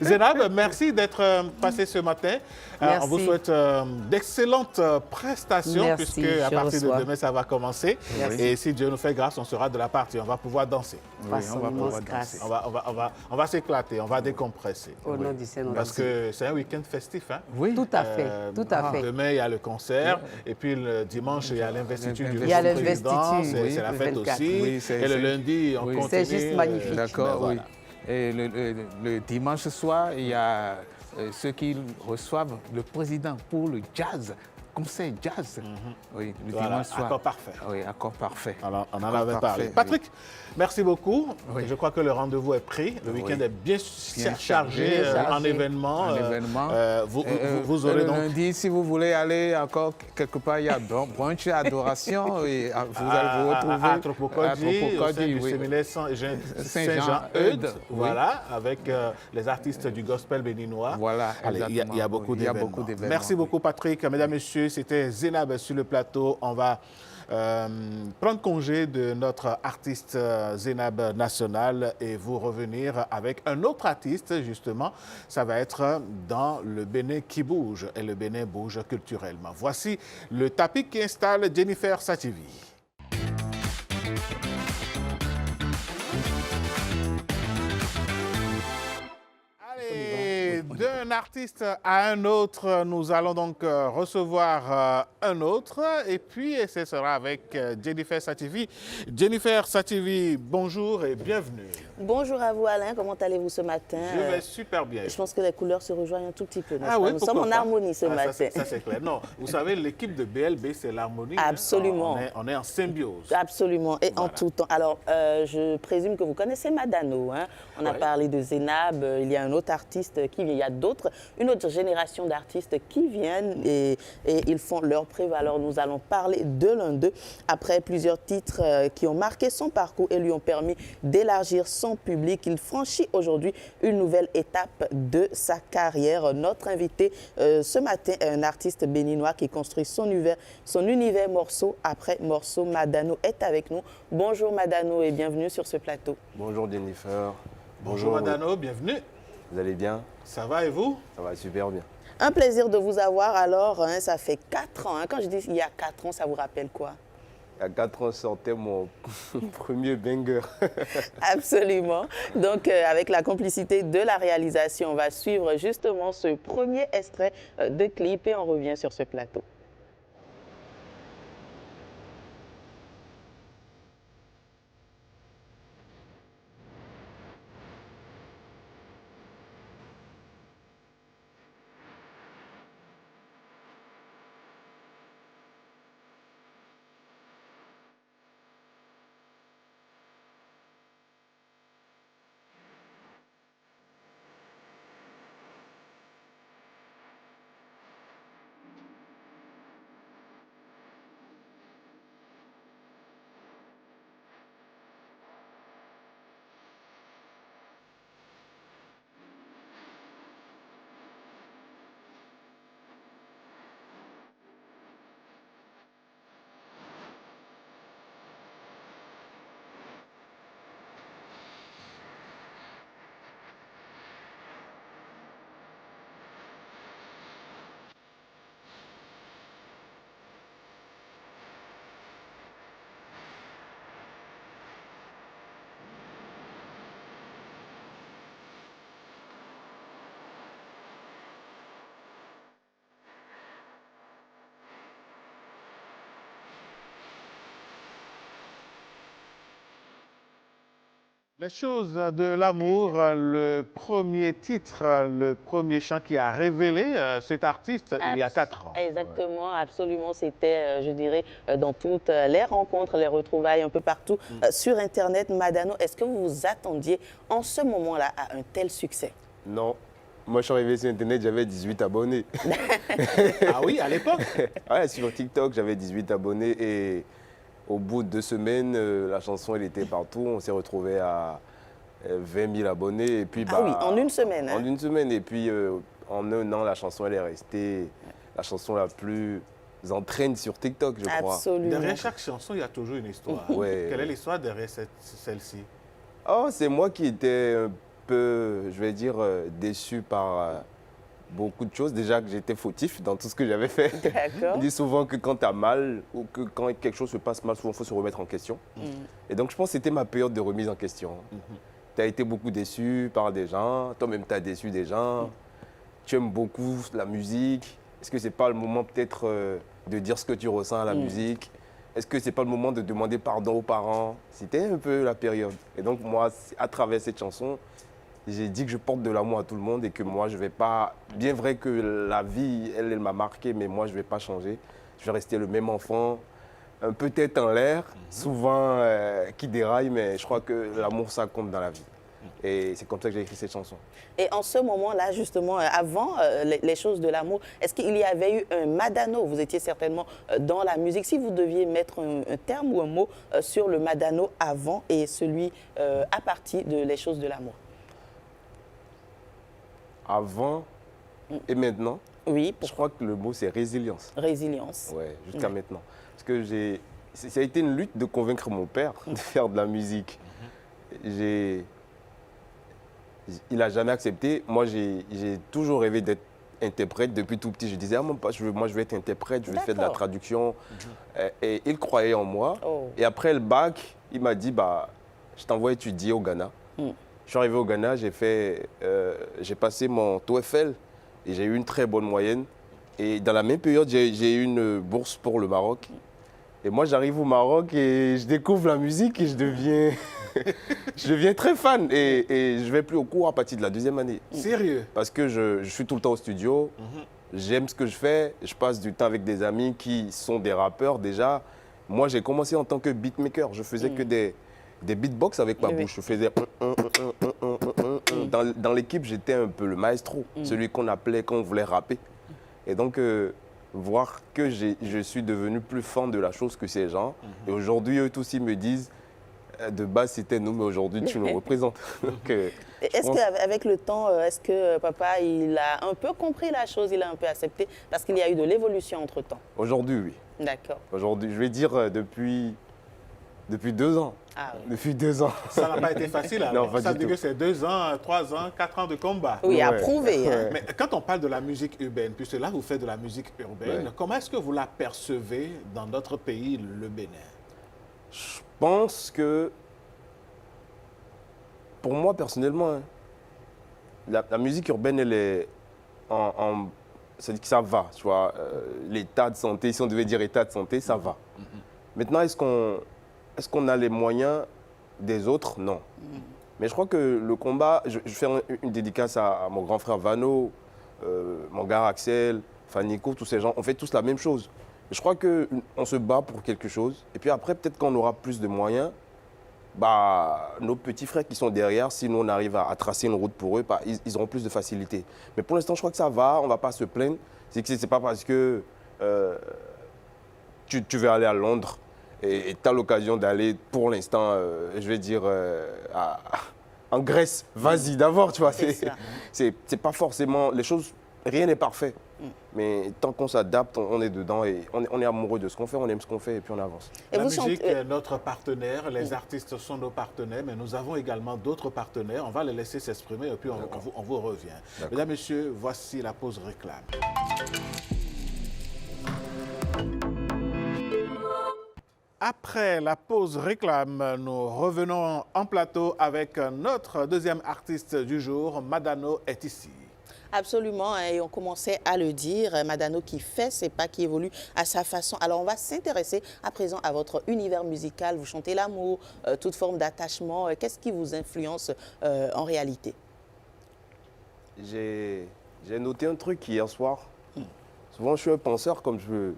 Speaker 7: Zénab, merci d'être passé ce matin. On vous souhaite d'excellentes prestations, puisque à partir de demain, ça va commencer. Merci. Et si Dieu nous fait grâce, on sera de la partie. On va pouvoir danser.
Speaker 10: Oui, on va pouvoir danser.
Speaker 7: On va s'éclater, on va décompresser.
Speaker 10: Au nom du Seigneur.
Speaker 7: Parce que c'est un week-end festif. Hein.
Speaker 10: Oui. Tout à fait. Tout à fait.
Speaker 7: Demain, il y a le concert. Et puis le dimanche, il y a l'investiture du président. C'est la fête aussi. Et le lundi, on continue.
Speaker 10: C'est juste magnifique.
Speaker 8: D'accord, oui. Et le dimanche soir, il y a ceux qui reçoivent le président pour le jazz. Conseil jazz. Oui, le dimanche soir.
Speaker 7: Accord parfait.
Speaker 8: Oui, accord parfait.
Speaker 7: Alors, on en avait parlé. Patrick, merci beaucoup. Oui. Je crois que le rendez-vous est pris. Le week-end est bien chargé en événements. Vous aurez donc...
Speaker 8: Lundi, si vous voulez aller encore quelque part, il y a brunch et adoration. Et vous allez vous retrouver
Speaker 7: à Tropokodji, au séminaire Saint-Jean-Eudes. Voilà, avec les artistes du gospel béninois.
Speaker 8: Voilà,
Speaker 7: il y a beaucoup d'événements. Merci beaucoup, Patrick. Mesdames, Messieurs, c'était Zénab sur le plateau. On va prendre congé de notre artiste Zénab national et vous revenir avec un autre artiste, justement. Ça va être dans le Bénin qui bouge, et le Bénin bouge culturellement. Voici le tapis qui installe Jennifer Sativi. D'un artiste à un autre, nous allons donc recevoir un autre et puis ce sera avec Jennifer Sativi. Jennifer Sativi, bonjour et bienvenue.
Speaker 14: Bonjour à vous Alain, comment allez-vous ce matin?
Speaker 7: Je vais super bien.
Speaker 14: Je pense que les couleurs se rejoignent un tout petit peu.
Speaker 7: Oui,
Speaker 14: nous sommes en harmonie ce matin.
Speaker 7: Ça c'est clair. Non, vous savez, l'équipe de BLB, c'est l'harmonie.
Speaker 14: Absolument.
Speaker 7: Hein. On est en symbiose.
Speaker 14: Absolument, et en tout temps. Alors, je présume que vous connaissez Madano. Hein? On a parlé de Zénab, il y a un autre artiste qui vient, il y a d'autres, une autre génération d'artistes qui viennent et ils font leur preuve. Alors, nous allons parler de l'un d'eux après plusieurs titres qui ont marqué son parcours et lui ont permis d'élargir son public. Il franchit aujourd'hui une nouvelle étape de sa carrière. Notre invité ce matin est un artiste béninois qui construit son univers morceau après morceau. Madano est avec nous. Bonjour Madano et bienvenue sur ce plateau.
Speaker 15: Bonjour Jennifer.
Speaker 7: Bonjour Madano, bienvenue.
Speaker 15: Vous allez bien?
Speaker 7: Ça va et vous?
Speaker 15: Ça va super bien.
Speaker 14: Un plaisir de vous avoir. Alors, hein, ça fait 4 ans. Hein. Quand je dis il y a 4 ans, ça vous rappelle quoi?
Speaker 15: Il y a 4 ans, sortait mon premier banger.
Speaker 14: Absolument. Donc, avec la complicité de la réalisation, on va suivre justement ce premier extrait de clip et on revient sur ce plateau.
Speaker 7: Les choses de l'amour, le premier titre, le premier chant qui a révélé cet artiste il y a 4 ans.
Speaker 14: Exactement, absolument. C'était, je dirais, dans toutes les rencontres, les retrouvailles un peu partout sur Internet. Madano, est-ce que vous vous attendiez en ce moment-là à un tel succès?
Speaker 15: Non. Moi, je suis arrivé sur Internet, j'avais 18 abonnés.
Speaker 7: Ah oui, à l'époque?
Speaker 15: Ouais, sur TikTok, j'avais 18 abonnés et au bout de 2 semaines, la chanson, elle était partout. On s'est retrouvé à 20 000 abonnés. Et puis,
Speaker 14: Ah oui, en une semaine.
Speaker 15: En une semaine. Et puis, en un an, la chanson, elle est restée la chanson la plus en train sur TikTok, je crois.
Speaker 14: Absolument.
Speaker 7: Derrière chaque chanson, il y a toujours une histoire.
Speaker 15: Ouais.
Speaker 7: Quelle est l'histoire derrière celle-ci?
Speaker 15: Oh, c'est moi qui étais un peu, je vais dire, déçu par beaucoup de choses. Déjà que j'étais fautif dans tout ce que j'avais fait.
Speaker 14: D'accord.
Speaker 15: On dit souvent que quand tu as mal ou que quand quelque chose se passe mal, souvent il faut se remettre en question. Et donc je pense que c'était ma période de remise en question. Tu as été beaucoup déçu par des gens, toi-même tu as déçu des gens. Tu aimes beaucoup la musique. Est-ce que ce n'est pas le moment peut-être de dire ce que tu ressens à la musique? Est-ce que ce n'est pas le moment de demander pardon aux parents? C'était un peu la période. Et donc moi, à travers cette chanson, j'ai dit que je porte de l'amour à tout le monde et que moi, je ne vais pas... Bien vrai que la vie, elle m'a marqué, mais moi, je ne vais pas changer. Je vais rester le même enfant, un peu tête en l'air, souvent qui déraille, mais je crois que l'amour, ça compte dans la vie. Et c'est comme ça que j'ai écrit cette chanson.
Speaker 14: Et en ce moment-là, justement, avant les choses de l'amour, est-ce qu'il y avait eu un Madano? Vous étiez certainement dans la musique. Si vous deviez mettre un terme ou un mot sur le Madano avant et celui à partir de les choses de l'amour.
Speaker 15: Avant et maintenant,
Speaker 14: oui,
Speaker 15: je crois que le mot, c'est résilience.
Speaker 14: Résilience.
Speaker 15: Oui, jusqu'à maintenant. Parce que ça a été une lutte de convaincre mon père de faire de la musique. Il n'a jamais accepté. Moi, j'ai toujours rêvé d'être interprète depuis tout petit. Je disais, ah, moi, je veux être interprète, je veux faire de la traduction. Et il croyait en moi. Et après le bac, il m'a dit, bah, je t'envoie étudier au Ghana. Je suis arrivé au Ghana, j'ai passé mon TOEFL et j'ai eu une très bonne moyenne. Et dans la même période, j'ai eu une bourse pour le Maroc. Et moi, j'arrive au Maroc et je découvre la musique et je deviens très fan. Et je ne vais plus au cours à partir de la 2e année.
Speaker 7: Sérieux?
Speaker 15: Parce que je suis tout le temps au studio. J'aime ce que je fais. Je passe du temps avec des amis qui sont des rappeurs déjà. Moi, j'ai commencé en tant que beatmaker. Je faisais que des beatbox avec ma bouche. Je faisais... Dans l'équipe, j'étais un peu le maestro, celui qu'on appelait quand on voulait rapper. Et donc, voir que je suis devenu plus fan de la chose que ces gens. Et aujourd'hui, eux tous, ils me disent, de base, c'était nous, mais aujourd'hui, tu nous représentes.
Speaker 14: Est-ce qu'avec le temps, est-ce que papa, il a un peu compris la chose, il a un peu accepté? Parce qu'il y a eu de l'évolution entre-temps.
Speaker 15: Aujourd'hui, oui.
Speaker 14: D'accord.
Speaker 15: Aujourd'hui, je vais dire depuis 2 ans.
Speaker 14: Ah, oui.
Speaker 15: Depuis 2 ans.
Speaker 7: Ça n'a pas été facile. Alors.
Speaker 15: Non, pas
Speaker 7: ça
Speaker 15: du
Speaker 7: veut dire
Speaker 15: tout.
Speaker 7: que c'est 2 ans, 3 ans, 4 ans de combat.
Speaker 14: Oui, à prouver. Hein.
Speaker 7: Mais quand on parle de la musique urbaine, puisque là, vous faites de la musique urbaine, comment est-ce que vous la percevez dans notre pays, le Bénin?
Speaker 15: Je pense que, pour moi, personnellement, hein, la musique urbaine, elle est c'est-à-dire que ça va, tu vois. L'état de santé, si on devait dire état de santé, ça va. Maintenant, est-ce qu'on a les moyens des autres? Non. Mais je crois que le combat, je fais une dédicace à mon grand frère Vano, mon gars Axel, Fanico, tous ces gens, on fait tous la même chose. Je crois qu'on se bat pour quelque chose. Et puis après, peut-être qu'on aura plus de moyens, bah, nos petits frères qui sont derrière, si nous on arrive à tracer une route pour eux, bah, ils auront plus de facilité. Mais pour l'instant, je crois que ça va, on ne va pas se plaindre. C'est que ce n'est pas parce que tu veux aller à Londres et tu as l'occasion d'aller, pour l'instant, je vais dire, en Grèce. Vas-y d'abord, tu vois. C'est pas forcément... Les choses, rien n'est parfait. Mais tant qu'on s'adapte, on est dedans et on est amoureux de ce qu'on fait, on aime ce qu'on fait et puis on avance.
Speaker 7: La musique est notre partenaire, les artistes sont nos partenaires, mais nous avons également d'autres partenaires. On va les laisser s'exprimer et puis on vous revient. Mesdames, Messieurs, voici la pause réclame. Après la pause réclame, nous revenons en plateau avec notre deuxième artiste du jour, Madano est ici.
Speaker 14: Absolument, hein, et on commençait à le dire, Madano qui fait ses pas, qui évolue à sa façon. Alors on va s'intéresser à présent à votre univers musical. Vous chantez l'amour, toute forme d'attachement. Qu'est-ce qui vous influence en réalité?
Speaker 15: J'ai noté un truc hier soir. Souvent, je suis un penseur comme je veux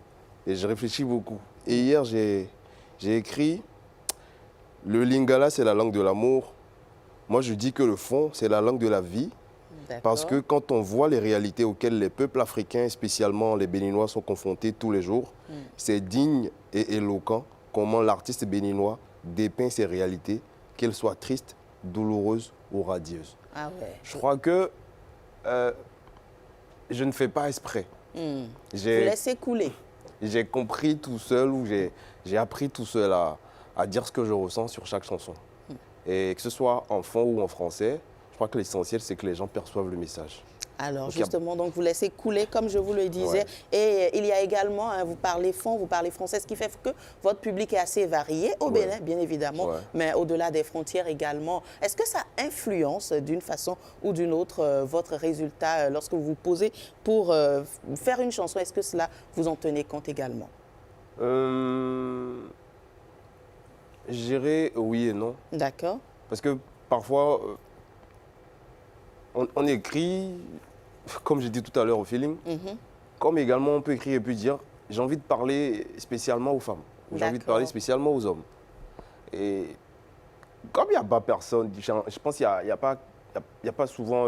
Speaker 15: et je réfléchis beaucoup. Et hier, j'ai écrit « Le lingala, c'est la langue de l'amour. Moi, je dis que le fond, c'est la langue de la vie. » Parce que quand on voit les réalités auxquelles les peuples africains, spécialement les Béninois, sont confrontés tous les jours, c'est digne et éloquent comment l'artiste béninois dépeint ces réalités, qu'elles soient tristes, douloureuses ou radieuses.
Speaker 14: Ah ouais.
Speaker 15: Je crois que je ne fais pas exprès.
Speaker 14: Vous laissez couler.
Speaker 15: J'ai compris tout seul ou j'ai appris tout seul à dire ce que je ressens sur chaque chanson. Et que ce soit en fond ou en français, je crois que l'essentiel, c'est que les gens perçoivent le message.
Speaker 14: Alors
Speaker 15: donc,
Speaker 14: justement, donc vous laissez couler, comme je vous le disais. Ouais. Et il y a également, hein, vous parlez fond, vous parlez français, ce qui fait que votre public est assez varié au Bénin, bien évidemment, mais au-delà des frontières également. Est-ce que ça influence d'une façon ou d'une autre votre résultat lorsque vous vous posez pour faire une chanson? Est-ce que cela, vous en tenez compte également?
Speaker 15: Je dirais oui et non.
Speaker 14: D'accord.
Speaker 15: Parce que parfois, on écrit, comme j'ai dit tout à l'heure, au feeling, comme également on peut écrire et puis dire, j'ai envie de parler spécialement aux femmes, j'ai envie de parler spécialement aux hommes. Et comme il n'y a pas personne, je pense qu'il n'y a pas souvent...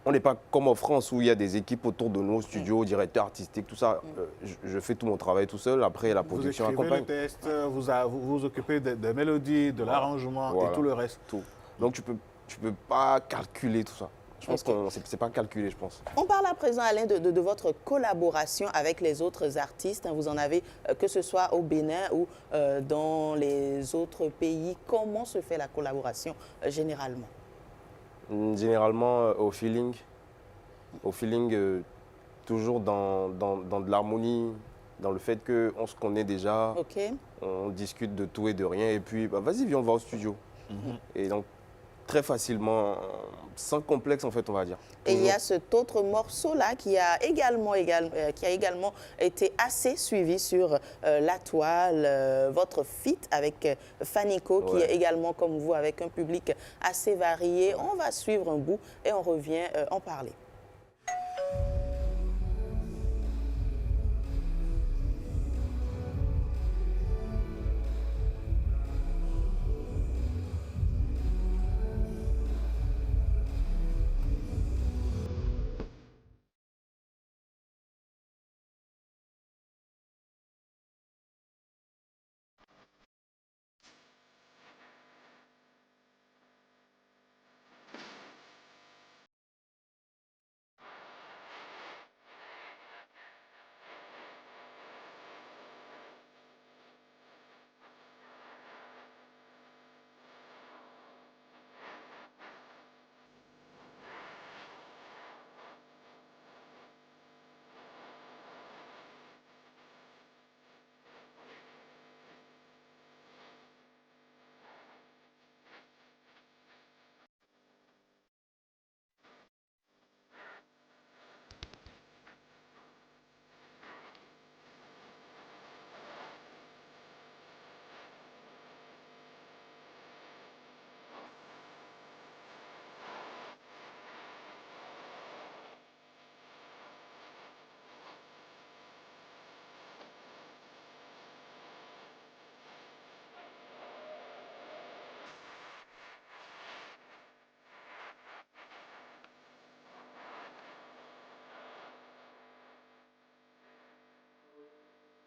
Speaker 15: on n'est pas comme en France où il y a des équipes autour de nous, studios, directeurs artistiques, tout ça. Je fais tout mon travail tout seul, après la production accompagne.
Speaker 7: Vous écrivez le texte, vous occupez des mélodies, de l'arrangement et tout le reste.
Speaker 15: Tout. Donc tu peux pas calculer tout ça. Je pense que c'est pas calculé, je pense.
Speaker 14: On parle à présent, Alain, de votre collaboration avec les autres artistes. Vous en avez, que ce soit au Bénin ou dans les autres pays. Comment se fait la collaboration généralement?
Speaker 15: Généralement au feeling. Au feeling, toujours dans de l'harmonie, dans le fait qu'on se connaît déjà. On discute de tout et de rien. Et puis, bah, vas-y, viens, on va au studio. Et donc, très facilement, sans complexe en fait, on va dire.
Speaker 14: Et il y a cet autre morceau-là qui a également été assez suivi sur la toile, votre feat avec Fanico, qui est également comme vous, avec un public assez varié. On va suivre un bout et on revient en parler.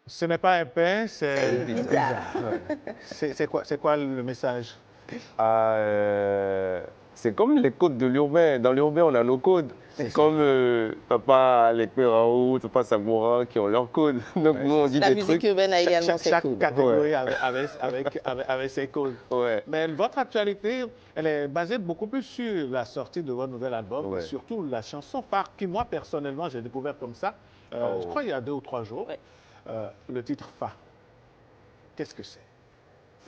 Speaker 7: Ce n'est pas un pain, c'est pizza. C'est quoi le message?
Speaker 15: C'est comme les codes de l'urbain. Dans l'urbain, on a nos codes. C'est comme Papa Lekpe Raoult, Papa Samoura qui ont leurs codes. Donc nous, on dit des trucs.
Speaker 14: La musique urbaine a également ses codes.
Speaker 7: Chaque catégorie avec ses codes. Mais votre actualité, elle est basée beaucoup plus sur la sortie de votre nouvel album, et surtout la chanson phare qui, moi, personnellement, j'ai découvert comme ça, je crois il y a 2 ou 3 jours. Le titre Fa. Qu'est-ce que c'est?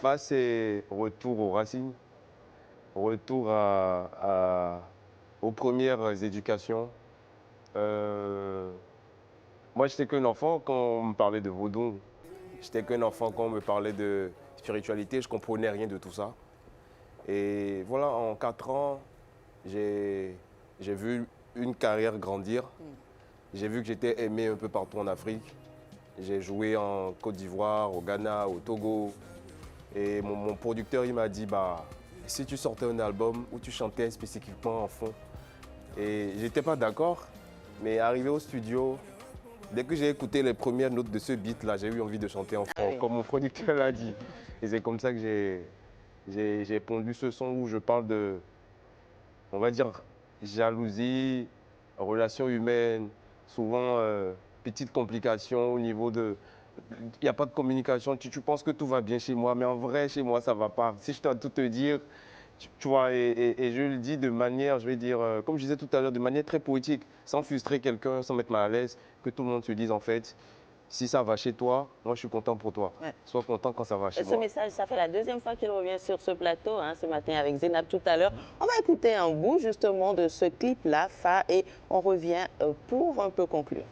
Speaker 15: Fa, c'est retour aux racines, retour à aux premières éducations, moi, j'étais qu'un enfant quand on me parlait de vaudou. J'étais qu'un enfant quand on me parlait de spiritualité. Je ne comprenais rien de tout ça. Et voilà, en 4 ans, j'ai vu une carrière grandir. J'ai vu que j'étais aimé un peu partout en Afrique. J'ai joué en Côte d'Ivoire, au Ghana, au Togo. Et mon producteur, il m'a dit, bah, si tu sortais un album où tu chantais spécifiquement en fond. Et j'étais pas d'accord, mais arrivé au studio, dès que j'ai écouté les premières notes de ce beat-là, j'ai eu envie de chanter en fond, comme mon producteur l'a dit. Et c'est comme ça que j'ai pondu ce son où je parle de, on va dire, jalousie, relations humaines, souvent petites complications au niveau de... Il n'y a pas de communication, tu penses que tout va bien chez moi, mais en vrai, chez moi, ça ne va pas. Si je dois tout te dire, tu vois, et je le dis de manière, je vais dire, comme je disais tout à l'heure, de manière très poétique, sans frustrer quelqu'un, sans mettre mal à l'aise, que tout le monde se dise en fait, si ça va chez toi, moi je suis content pour toi. Ouais. Sois content quand ça va chez moi.
Speaker 14: Ce message, ça fait la 2e fois qu'il revient sur ce plateau, hein, ce matin avec Zénab tout à l'heure. On va écouter un bout justement de ce clip-là, Fa, et on revient pour un peu conclure.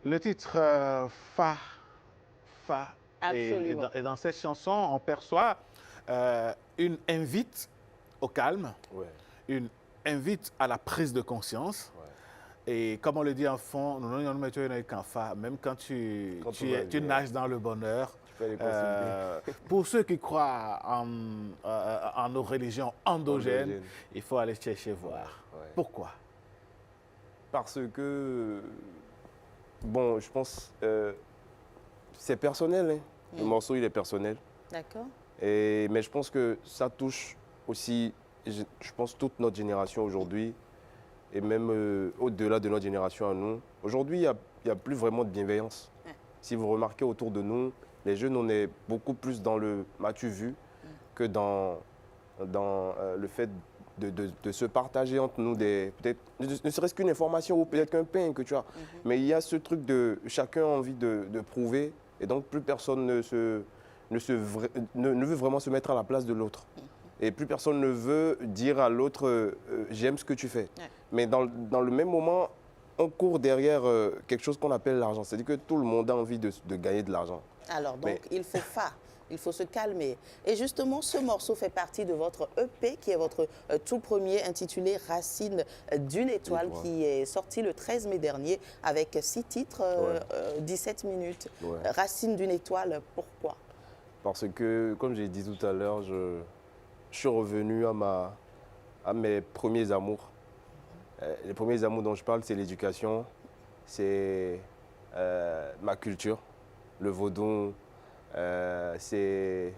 Speaker 7: Le titre Fa, et dans cette chanson, on perçoit une invite au calme, une invite à la prise de conscience. Et comme on le dit en fond, nous ne mettons qu'un Fa, même quand tu nages dans le bonheur. Pour ceux qui croient en nos religions endogènes, il faut aller chercher voir. Pourquoi?
Speaker 15: Parce que, bon, je pense c'est personnel. Hein. Le morceau, il est personnel.
Speaker 14: D'accord.
Speaker 15: Mais je pense que ça touche aussi, je pense, toute notre génération aujourd'hui, et même au-delà de notre génération à nous. Aujourd'hui, il n'y a plus vraiment de bienveillance. Si vous remarquez autour de nous, les jeunes, on est beaucoup plus dans le « m'as-tu vu » que dans le fait de se partager entre nous, peut-être ne serait-ce qu'une information ou peut-être qu'un pain que tu as. Mais il y a ce truc de chacun a envie de prouver, et donc plus personne ne veut vraiment se mettre à la place de l'autre. Et plus personne ne veut dire à l'autre j'aime ce que tu fais. Mais dans le même moment, on court derrière quelque chose qu'on appelle l'argent. C'est-à-dire que tout le monde a envie de gagner de l'argent.
Speaker 14: Alors donc, il faut Fa. Il faut se calmer. Et justement, ce morceau fait partie de votre EP, qui est votre tout premier, intitulé Racine d'une étoile, qui est sorti le 13 mai dernier, avec 6 titres, 17 minutes. Racine d'une étoile, pourquoi?
Speaker 15: Parce que, comme j'ai dit tout à l'heure, je suis revenu à mes premiers amours. Les premiers amours dont je parle, c'est l'éducation, c'est ma culture, le vaudou, c'est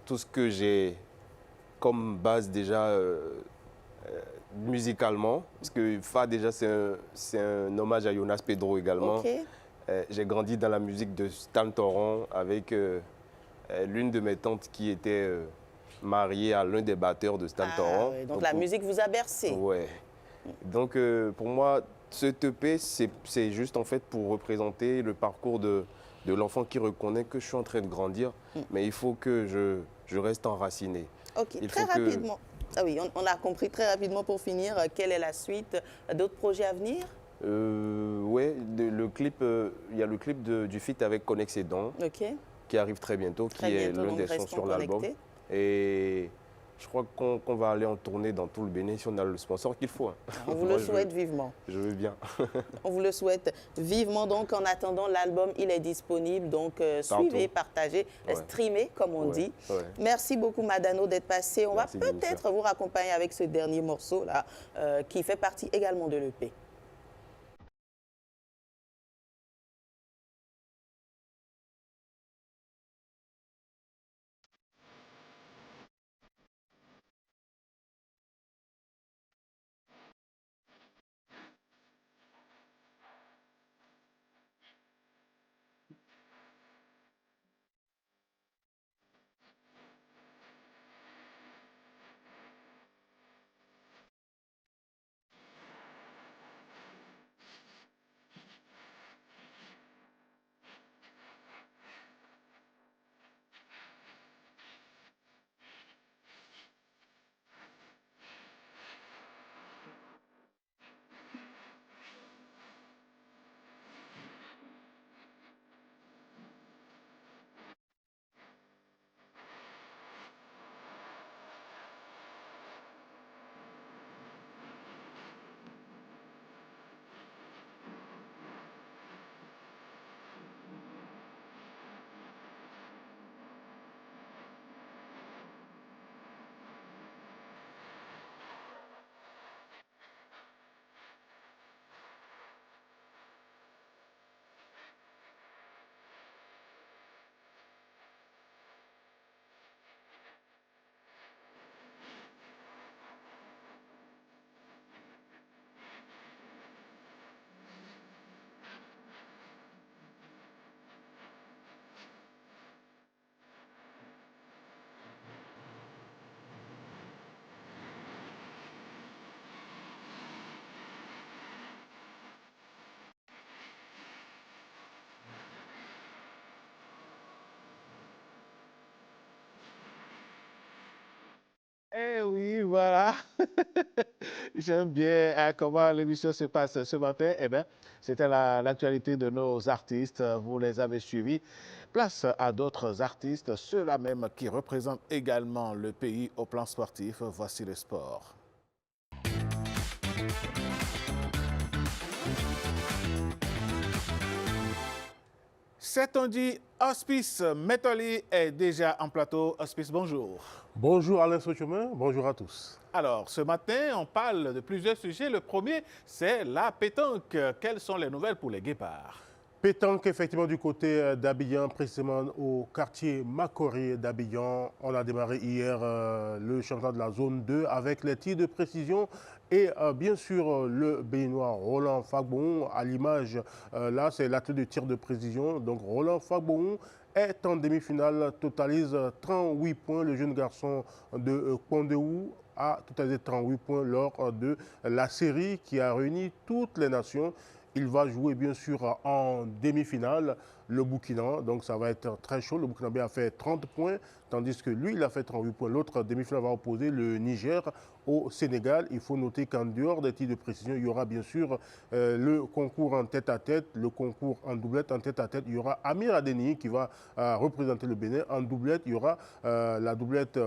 Speaker 15: tout ce que j'ai comme base déjà musicalement, parce que Fa, déjà, c'est un hommage à Jonas Pedro également.
Speaker 14: Ok.
Speaker 15: J'ai grandi dans la musique de Stan Toron avec l'une de mes tantes qui était mariée à l'un des batteurs de Stan Toron.
Speaker 14: Ouais, donc la musique vous a bercé.
Speaker 15: Ouais. Donc pour moi, ce EP, c'est juste en fait pour représenter le parcours de l'enfant qui reconnaît que je suis en train de grandir, mais il faut que je reste enraciné.
Speaker 14: Ok, très rapidement. Ah oui, on a compris très rapidement pour finir. Quelle est la suite? D'autres projets à venir?
Speaker 15: Oui, il y a le clip du feat avec Connex et Don, qui arrive très bientôt, qui est l'un des sons sur l'album. Et je crois qu'on va aller en tournée dans tout le Bénin si on a le sponsor qu'il faut.
Speaker 14: On vous le souhaite vivement.
Speaker 15: Je veux bien.
Speaker 14: On vous le souhaite vivement. Donc, en attendant, l'album, il est disponible. Donc, suivez, partagez, streamez, comme on dit.
Speaker 15: Ouais.
Speaker 14: Merci beaucoup, Madano, d'être passé. On va peut-être vous raccompagner avec ce dernier morceau-là, qui fait partie également de l'EP.
Speaker 7: Eh oui, voilà. J'aime bien comment l'émission se passe ce matin. Eh bien, c'était l'actualité de nos artistes. Vous les avez suivis. Place à d'autres artistes, ceux-là même qui représentent également le pays au plan sportif. Voici le sport. C'est-on dit, Hospice Métoli est déjà en plateau. Hospice, bonjour.
Speaker 13: Bonjour Alain Sochemin, bonjour à tous.
Speaker 7: Alors, ce matin, on parle de plusieurs sujets. Le premier, c'est la pétanque. Quelles sont les nouvelles pour les guépards?
Speaker 13: Pétanque, effectivement, du côté d'Abidjan, précisément au quartier Makori d'Abidjan. On a démarré hier le championnat de la zone 2 avec les tirs de précision et bien sûr le Béninois Roland Fagbon. À l'image, là, c'est l'athlète de tir de précision. Donc, Roland Fagbon est en demi-finale, totalise 38 points. Le jeune garçon de Kondéou a totalisé 38 points lors de la série qui a réuni toutes les nations. Il va jouer bien sûr en demi-finale le Burkina, donc ça va être très chaud. Le Burkinabé a fait 30 points, tandis que lui, il a fait 38 points. L'autre demi-finale va opposer le Niger au Sénégal. Il faut noter qu'en dehors des tirs de précision, il y aura bien sûr le concours en tête-à-tête, le concours en doublette en tête-à-tête. Il y aura Amir Adeni qui va représenter le Bénin. En doublette, il y aura la doublette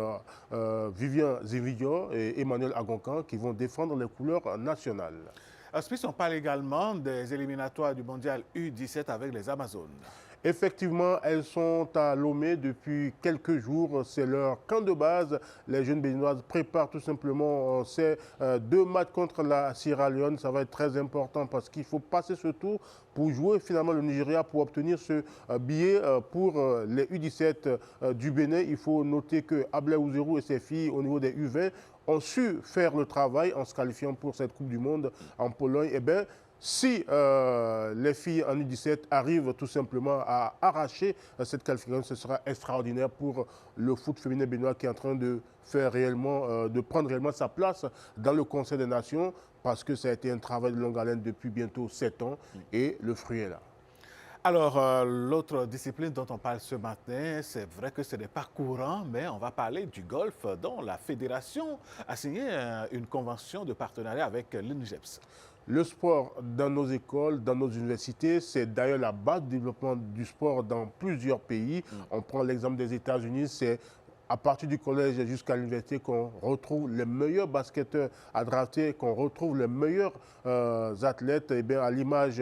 Speaker 13: Vivian Zividio et Emmanuel Agoncan qui vont défendre les couleurs nationales.
Speaker 7: Hospice, on parle également des éliminatoires du mondial U17 avec les Amazones.
Speaker 13: Effectivement, elles sont à Lomé depuis quelques jours. C'est leur camp de base. Les jeunes béninoises préparent tout simplement ces 2 matchs contre la Sierra Leone. Ça va être très important parce qu'il faut passer ce tour pour jouer finalement le Nigeria, pour obtenir ce billet pour les U17 du Bénin. Il faut noter que Ablé Ouzerou et ses filles au niveau des U20 ont su faire le travail en se qualifiant pour cette Coupe du Monde en Pologne. Eh bien, si les filles en U17 arrivent tout simplement à arracher cette qualification, ce sera extraordinaire pour le foot féminin béninois qui est en train de faire réellement, de prendre réellement sa place dans le Conseil des Nations, parce que ça a été un travail de longue haleine depuis bientôt 7 ans et le fruit est là.
Speaker 7: Alors, l'autre discipline dont on parle ce matin, c'est vrai que ce n'est pas courant, mais on va parler du golf, dont la fédération a signé une convention de partenariat avec l'INGEPS.
Speaker 13: Le sport dans nos écoles, dans nos universités, c'est d'ailleurs la base du développement du sport dans plusieurs pays. On prend l'exemple des États-Unis, c'est à partir du collège jusqu'à l'université qu'on retrouve les meilleurs basketteurs à drafter, qu'on retrouve les meilleurs athlètes. Et bien, à l'image,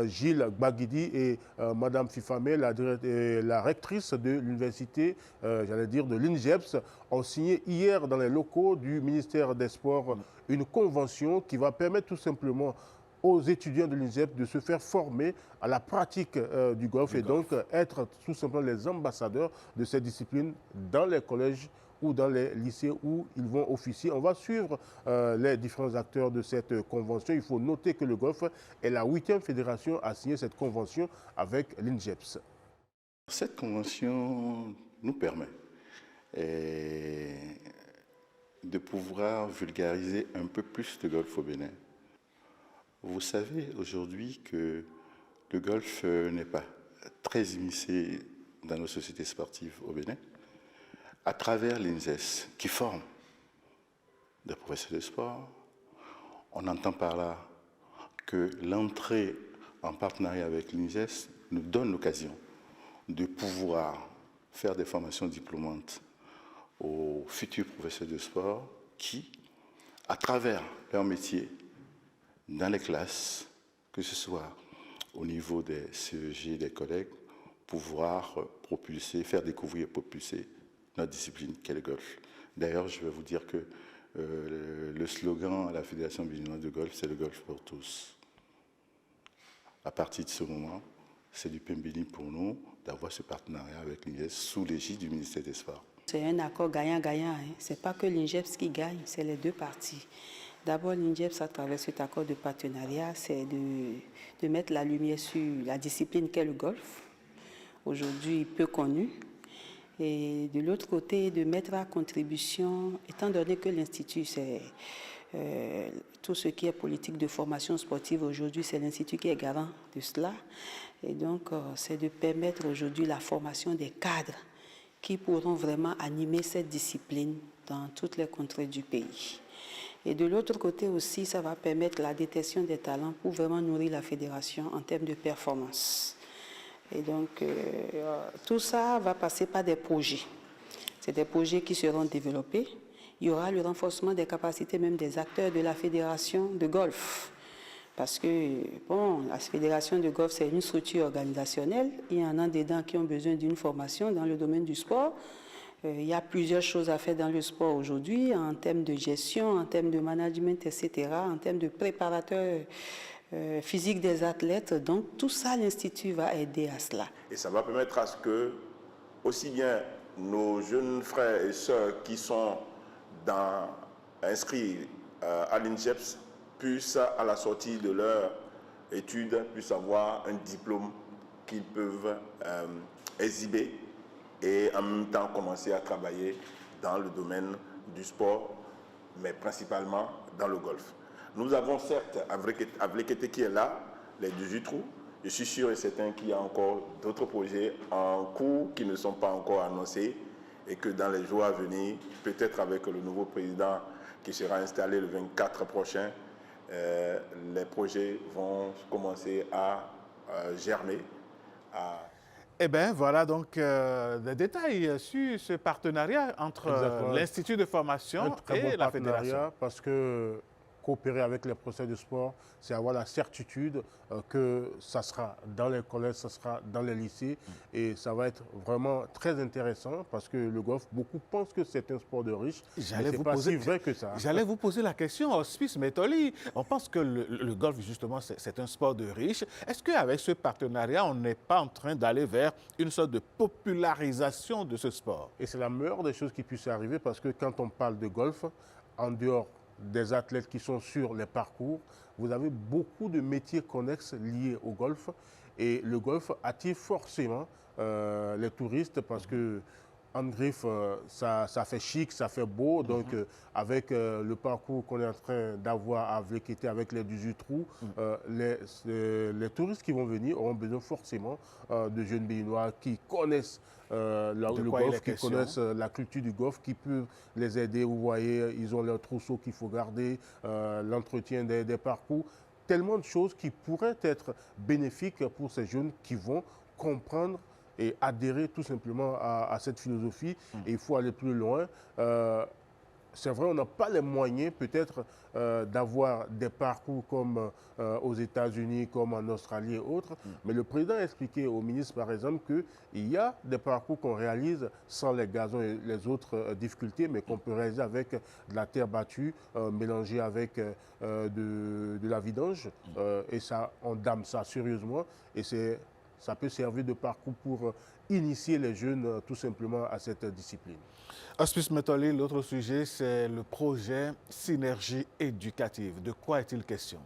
Speaker 13: Gilles Baguidi et Madame Fifamé, la rectrice de l'université, j'allais dire de l'INGEPS, ont signé hier dans les locaux du ministère des Sports une convention qui va permettre tout simplement aux étudiants de l'INGEPS de se faire former à la pratique du golf et donc être tout simplement les ambassadeurs de cette discipline dans les collèges ou dans les lycées où ils vont officier. On va suivre les différents acteurs de cette convention. Il faut noter que le golf est la 8e fédération à signer cette convention avec l'INGEPS.
Speaker 16: Cette convention nous permet de pouvoir vulgariser un peu plus le golf au Bénin. Vous savez aujourd'hui que le golf n'est pas très immiscé dans nos sociétés sportives au Bénin, à travers l'INSES qui forme des professeurs de sport. On entend par là que l'entrée en partenariat avec l'INSES nous donne l'occasion de pouvoir faire des formations diplômantes aux futurs professeurs de sport qui, à travers leur métier, dans les classes, que ce soit au niveau des CEG, des collègues, pouvoir propulser, faire découvrir et propulser notre discipline qu'est le golf. D'ailleurs, je vais vous dire que le slogan à la Fédération béninoise de golf, c'est le golf pour tous. À partir de ce moment, c'est du pain béni pour nous d'avoir ce partenariat avec l'INGEPS sous l'égide du ministère des Sports.
Speaker 17: C'est un accord gagnant-gagnant. Ce n'est pas que l'INGEPS qui gagne, c'est les deux parties. D'abord, l'INGEPS, à travers cet accord de partenariat, c'est de mettre la lumière sur la discipline qu'est le golf, aujourd'hui peu connue. Et de l'autre côté, de mettre à contribution, étant donné que l'Institut, c'est tout ce qui est politique de formation sportive aujourd'hui, c'est l'Institut qui est garant de cela. Et donc, c'est de permettre aujourd'hui la formation des cadres qui pourront vraiment animer cette discipline dans toutes les contrées du pays. Et de l'autre côté aussi, ça va permettre la détection des talents pour vraiment nourrir la fédération en termes de performance. Et donc, tout ça va passer par des projets. C'est des projets qui seront développés. Il y aura le renforcement des capacités même des acteurs de la fédération de golf. Parce que, bon, la fédération de golf, c'est une structure organisationnelle. Il y en a dedans qui ont besoin d'une formation dans le domaine du sport. Il y a plusieurs choses à faire dans le sport aujourd'hui, en termes de gestion, en termes de management, etc., en termes de préparateur physique des athlètes. Donc, tout ça, l'Institut va aider à cela.
Speaker 18: Et ça va permettre à ce que, aussi bien nos jeunes frères et sœurs qui sont inscrits à l'INGEPS puissent, à la sortie de leur étude, puissent avoir un diplôme qu'ils peuvent exhiber et en même temps commencer à travailler dans le domaine du sport, mais principalement dans le golf. Nous avons certes Avlekete qui est là, les 18 trous. Je suis sûr et certain qu'il y a encore d'autres projets en cours qui ne sont pas encore annoncés et que dans les jours à venir, peut-être avec le nouveau président qui sera installé le 24 prochain, les projets vont commencer à germer.
Speaker 7: Eh bien, voilà donc des détails sur ce partenariat entre l'Institut de formation et la fédération.
Speaker 13: Parce que coopérer avec les professeurs de sport, c'est avoir la certitude que ça sera dans les collèges, ça sera dans les lycées. Et ça va être vraiment très intéressant parce que le golf, beaucoup pensent que c'est un sport de riches.
Speaker 7: J'allais
Speaker 13: pas si vrai que ça.
Speaker 7: J'allais vous poser la question, Hospice Metoli. On pense que le golf, justement, c'est un sport de riches. Est-ce qu'avec ce partenariat, on n'est pas en train d'aller vers une sorte de popularisation de ce sport?
Speaker 13: Et c'est la meilleure des choses qui puisse arriver parce que quand on parle de golf, en dehors des athlètes qui sont sur les parcours, vous avez beaucoup de métiers connexes liés au golf. Et le golf attire forcément les touristes parce que en griffe, ça fait chic, ça fait beau. Donc, avec le parcours qu'on est en train d'avoir à Vlekété, avec les 18 trous, les touristes qui vont venir auront besoin forcément de jeunes béninois qui connaissent le golf, qui connaissent la culture du golf, qui peuvent les aider. Vous voyez, ils ont leur trousseau qu'il faut garder, l'entretien des parcours. Tellement de choses qui pourraient être bénéfiques pour ces jeunes qui vont comprendre et adhérer tout simplement à cette philosophie. Et il faut aller plus loin. C'est vrai, on n'a pas les moyens peut-être d'avoir des parcours comme aux États-Unis, comme en Australie et autres. Mais le président a expliqué au ministre, par exemple, qu'il y a des parcours qu'on réalise sans les gazons et les autres difficultés, mais qu'on peut réaliser avec de la terre battue, mélangée avec de la vidange. Et ça, on dame ça sérieusement. Et ça peut servir de parcours pour initier les jeunes tout simplement à cette discipline.
Speaker 7: Hospice Metoli, l'autre sujet, c'est le projet Synergie éducative. De quoi est-il question?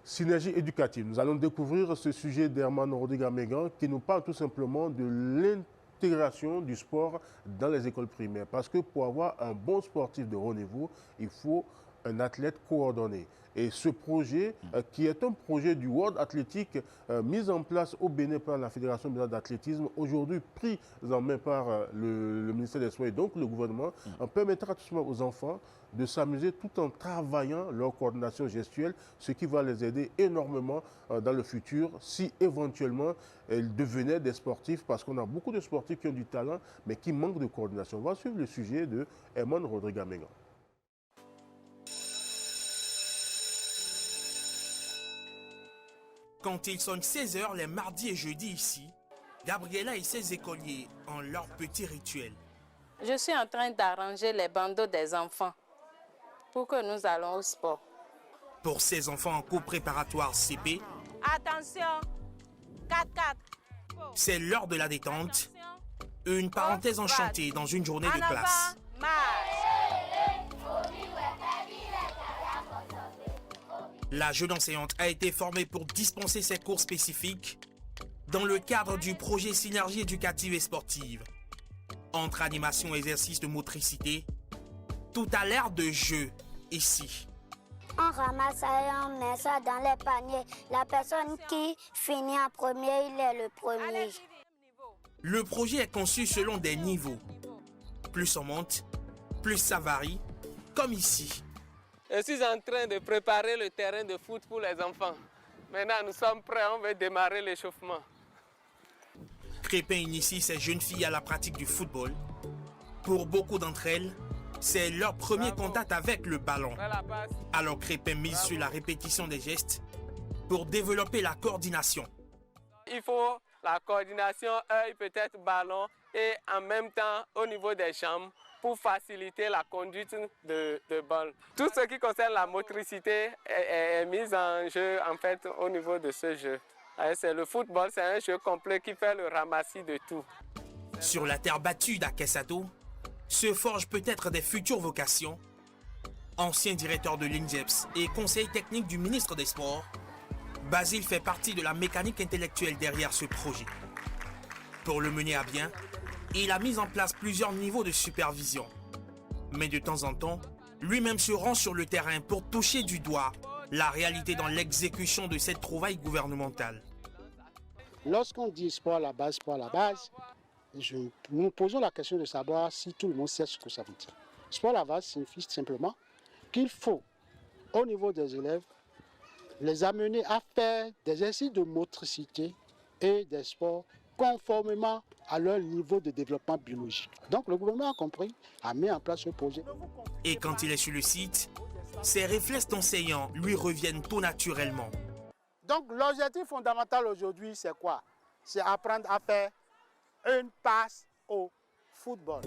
Speaker 13: Synergie éducative. Nous allons découvrir ce sujet d'Herman Rodrigue-Amégan qui nous parle tout simplement de l'intégration du sport dans les écoles primaires. Parce que pour avoir un bon sportif de haut niveau, il faut un athlète coordonné. Et ce projet, qui est un projet du World Athletic, mis en place au Bénin par la Fédération d'athlétisme, aujourd'hui pris en main par le ministère des Sports et donc le gouvernement, permettra tout simplement aux enfants de s'amuser tout en travaillant leur coordination gestuelle, ce qui va les aider énormément dans le futur si éventuellement ils devenaient des sportifs, parce qu'on a beaucoup de sportifs qui ont du talent, mais qui manquent de coordination. On va suivre le sujet de Herman Rodrigue-Amégan.
Speaker 19: Quand il sonne 16h les mardis et jeudis ici, Gabriela et ses écoliers ont leur petit rituel.
Speaker 23: Je suis en train d'arranger les bandeaux des enfants pour que nous allons au sport.
Speaker 19: Pour ces enfants en cours préparatoire CP,
Speaker 23: attention, 4-4.
Speaker 19: C'est l'heure de la détente, une parenthèse enchantée dans une journée de classe. La jeune enseignante a été formée pour dispenser ses cours spécifiques dans le cadre du projet Synergie éducative et sportive. Entre animation et exercice de motricité, tout a l'air de jeu ici.
Speaker 20: On ramasse ça et on met ça dans les paniers. La personne qui finit en premier, il est le premier.
Speaker 19: Le projet est conçu selon des niveaux. Plus on monte, plus ça varie, comme ici.
Speaker 21: Je suis en train de préparer le terrain de foot pour les enfants. Maintenant, nous sommes prêts, on va démarrer l'échauffement.
Speaker 19: Crépin initie ces jeunes filles à la pratique du football. Pour beaucoup d'entre elles, c'est leur premier contact avec le ballon. Alors Crépin mise sur la répétition des gestes pour développer la coordination.
Speaker 21: Il faut la coordination œil, peut-être ballon, et en même temps au niveau des jambes, pour faciliter la conduite de balle. Tout ce qui concerne la motricité est mis en jeu en fait au niveau de ce jeu. C'est le football, c'est un jeu complet qui fait le ramassis de tout.
Speaker 19: Sur la terre battue d'Akesato se forgent peut-être des futures vocations. Ancien directeur de l'INJEPS et conseiller technique du ministre des Sports, Basile fait partie de la mécanique intellectuelle derrière ce projet. Pour le mener à bien, il a mis en place plusieurs niveaux de supervision. Mais de temps en temps, lui-même se rend sur le terrain pour toucher du doigt la réalité dans l'exécution de cette trouvaille gouvernementale.
Speaker 22: Lorsqu'on dit sport à la base, nous nous posons la question de savoir si tout le monde sait ce que ça veut dire. Sport à la base signifie simplement qu'il faut, au niveau des élèves, les amener à faire des exercices de motricité et des sports conformément à leur niveau de développement biologique. Donc le gouvernement a compris, a mis en place ce projet.
Speaker 19: Et quand il est sur le site, Ses réflexes d'enseignant lui reviennent tout naturellement.
Speaker 22: Donc l'objectif fondamental aujourd'hui, c'est quoi? C'est apprendre à faire une passe au football.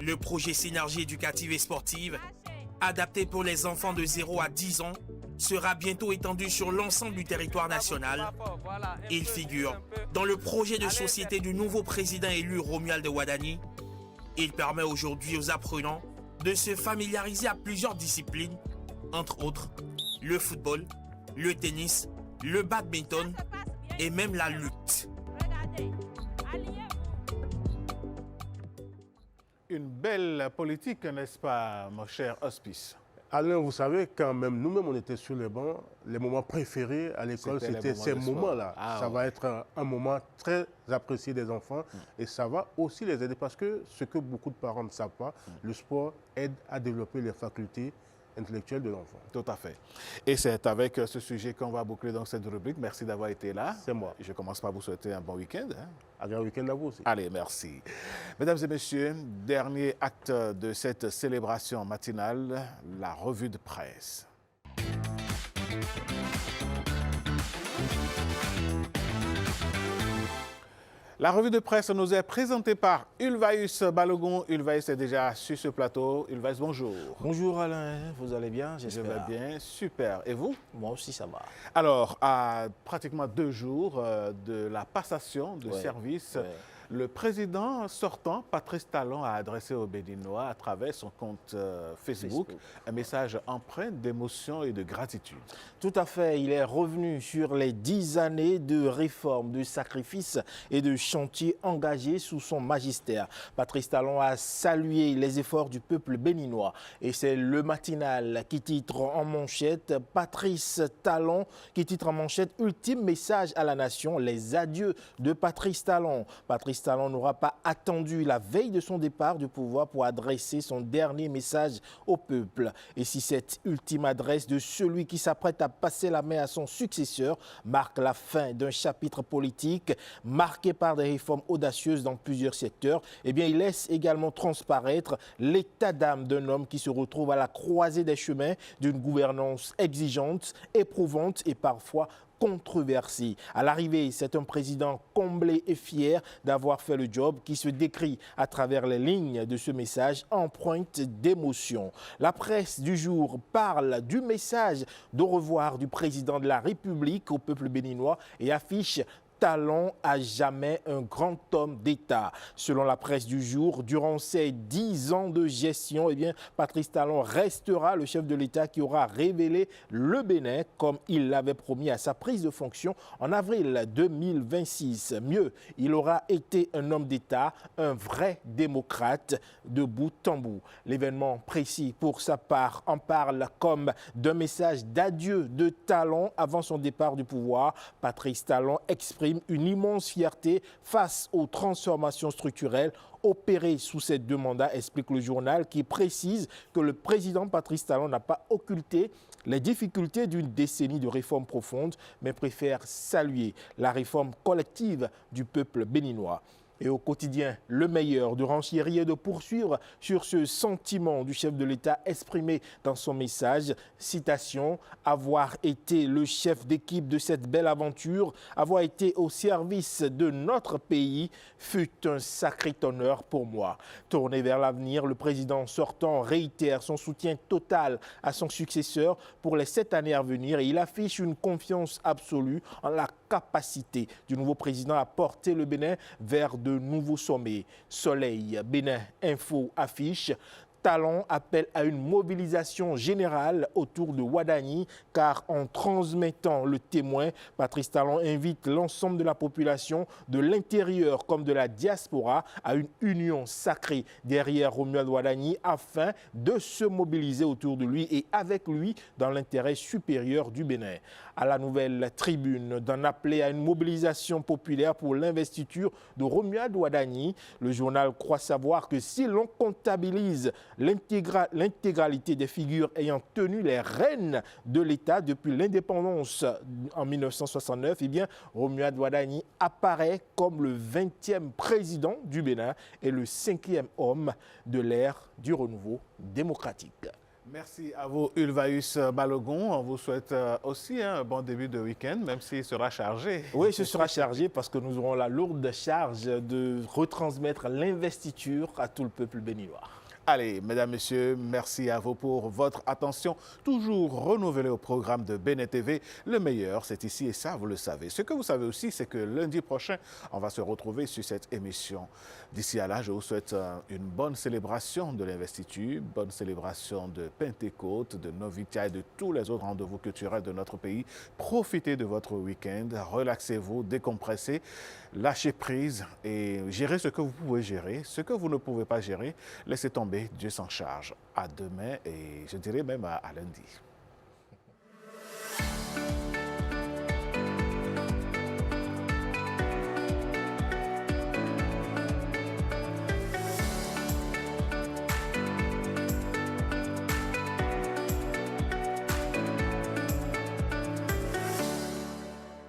Speaker 19: Le projet Synergie éducative et sportive, adapté pour les enfants de 0 à 10 ans, sera bientôt étendu sur l'ensemble du territoire national. Il figure dans le projet de société du nouveau président élu Romuald Wadani. Il permet aujourd'hui aux apprenants de se familiariser à plusieurs disciplines, entre autres le football, le tennis, le badminton et même la lutte.
Speaker 7: Une belle politique, n'est-ce pas, mon cher Hospice?
Speaker 13: Alain, vous savez, quand même, nous-mêmes, on était sur les bancs, les moments préférés à l'école, c'était ces moments-là. Ça va être un moment très apprécié des enfants et ça va aussi les aider parce que ce que beaucoup de parents ne savent pas, le sport aide à développer les facultés intellectuelle de l'enfant.
Speaker 7: Tout à fait. Et c'est avec ce sujet qu'on va boucler donc cette rubrique. Merci d'avoir été là.
Speaker 13: C'est moi.
Speaker 7: Je commence par vous souhaiter un bon week-end.
Speaker 13: Un bon week-end à vous aussi.
Speaker 7: Allez, merci. Mesdames et messieurs, dernier acte de cette célébration matinale, la revue de presse. La revue de presse nous est présentée par Ulvaïus Balogun. Ulvaïus est déjà sur ce plateau. Ulvaïus, bonjour.
Speaker 1: Bonjour Alain, vous allez bien?
Speaker 7: Je vais bien, super. Et vous?
Speaker 1: Moi aussi, ça va.
Speaker 7: Alors, à pratiquement 2 jours de la passation de service, le président sortant, Patrice Talon, a adressé aux Béninois à travers son compte Facebook un message empreint d'émotion et de gratitude.
Speaker 1: Tout à fait. Il est revenu sur les 10 années de réformes, de sacrifices et de chantiers engagés sous son magistère. Patrice Talon a salué les efforts du peuple béninois. Et c'est le matinal qui titre en manchette « Patrice Talon » qui titre en manchette « Ultime message à la nation, les adieux de Patrice Talon ». Patrice Talon n'aura pas attendu la veille de son départ du pouvoir pour adresser son dernier message au peuple. Et si cette ultime adresse de celui qui s'apprête à passer la main à son successeur marque la fin d'un chapitre politique marqué par des réformes audacieuses dans plusieurs secteurs, eh bien, il laisse également transparaître l'état d'âme d'un homme qui se retrouve à la croisée des chemins d'une gouvernance exigeante, éprouvante et parfois controversé. À l'arrivée, c'est un président comblé et fier d'avoir fait le job qui se décrit à travers les lignes de ce message empreinte d'émotion. La presse du jour parle du message d'au revoir du président de la République au peuple béninois et affiche Talon à jamais un grand homme d'État. Selon la presse du jour, durant ces 10 ans de gestion, eh bien, Patrice Talon restera le chef de l'État qui aura révélé le Bénin comme il l'avait promis à sa prise de fonction en avril 2026. Mieux, il aura été un homme d'État, un vrai démocrate de bout en bout. L'événement précis, pour sa part, en parle comme d'un message d'adieu de Talon avant son départ du pouvoir. Patrice Talon exprime une immense fierté face aux transformations structurelles opérées sous ces 2 mandats, explique le journal qui précise que le président Patrice Talon n'a pas occulté les difficultés d'une décennie de réformes profondes, mais préfère saluer la réforme collective du peuple béninois. Et au quotidien, le meilleur de renchérir et de poursuivre sur ce sentiment du chef de l'État exprimé dans son message. Citation, avoir été le chef d'équipe de cette belle aventure, avoir été au service de notre pays fut un sacré honneur pour moi. Tourné vers l'avenir, le président sortant réitère son soutien total à son successeur pour les 7 années à venir et il affiche une confiance absolue en la capacité du nouveau président à porter le Bénin vers de nouveaux sommets. Soleil, Bénin Info affiche. Talon appelle à une mobilisation générale autour de Wadani, car en transmettant le témoin, Patrice Talon invite l'ensemble de la population, de l'intérieur comme de la diaspora, à une union sacrée derrière Romuald Wadani afin de se mobiliser autour de lui et avec lui dans l'intérêt supérieur du Bénin. À la Nouvelle Tribune, d'en appeler à une mobilisation populaire pour l'investiture de Romuald Wadani, le journal croit savoir que si l'on comptabilise l'intégralité des figures ayant tenu les rênes de l'État depuis l'indépendance en 1969, eh bien, Romuald Wadani apparaît comme le 20e président du Bénin et le 5e homme de l'ère du renouveau démocratique.
Speaker 7: Merci à vous, Ulvaeus Balogun. On vous souhaite aussi un bon début de week-end, même s'il sera chargé.
Speaker 1: Oui, ce sera chargé parce que nous aurons la lourde charge de retransmettre l'investiture à tout le peuple béninois.
Speaker 7: Allez, mesdames, messieurs, merci à vous pour votre attention. Toujours renouvelée au programme de Bénin TV. Le meilleur, c'est ici et ça, vous le savez. Ce que vous savez aussi, c'est que lundi prochain, on va se retrouver sur cette émission. D'ici à là, je vous souhaite une bonne célébration de l'investiture, bonne célébration de Pentecôte, de Novitia et de tous les autres rendez-vous culturels de notre pays. Profitez de votre week-end, relaxez-vous, décompressez, lâchez prise et gérez ce que vous pouvez gérer. Ce que vous ne pouvez pas gérer, laissez tomber. Dieu s'en charge. À demain et je dirais même à lundi.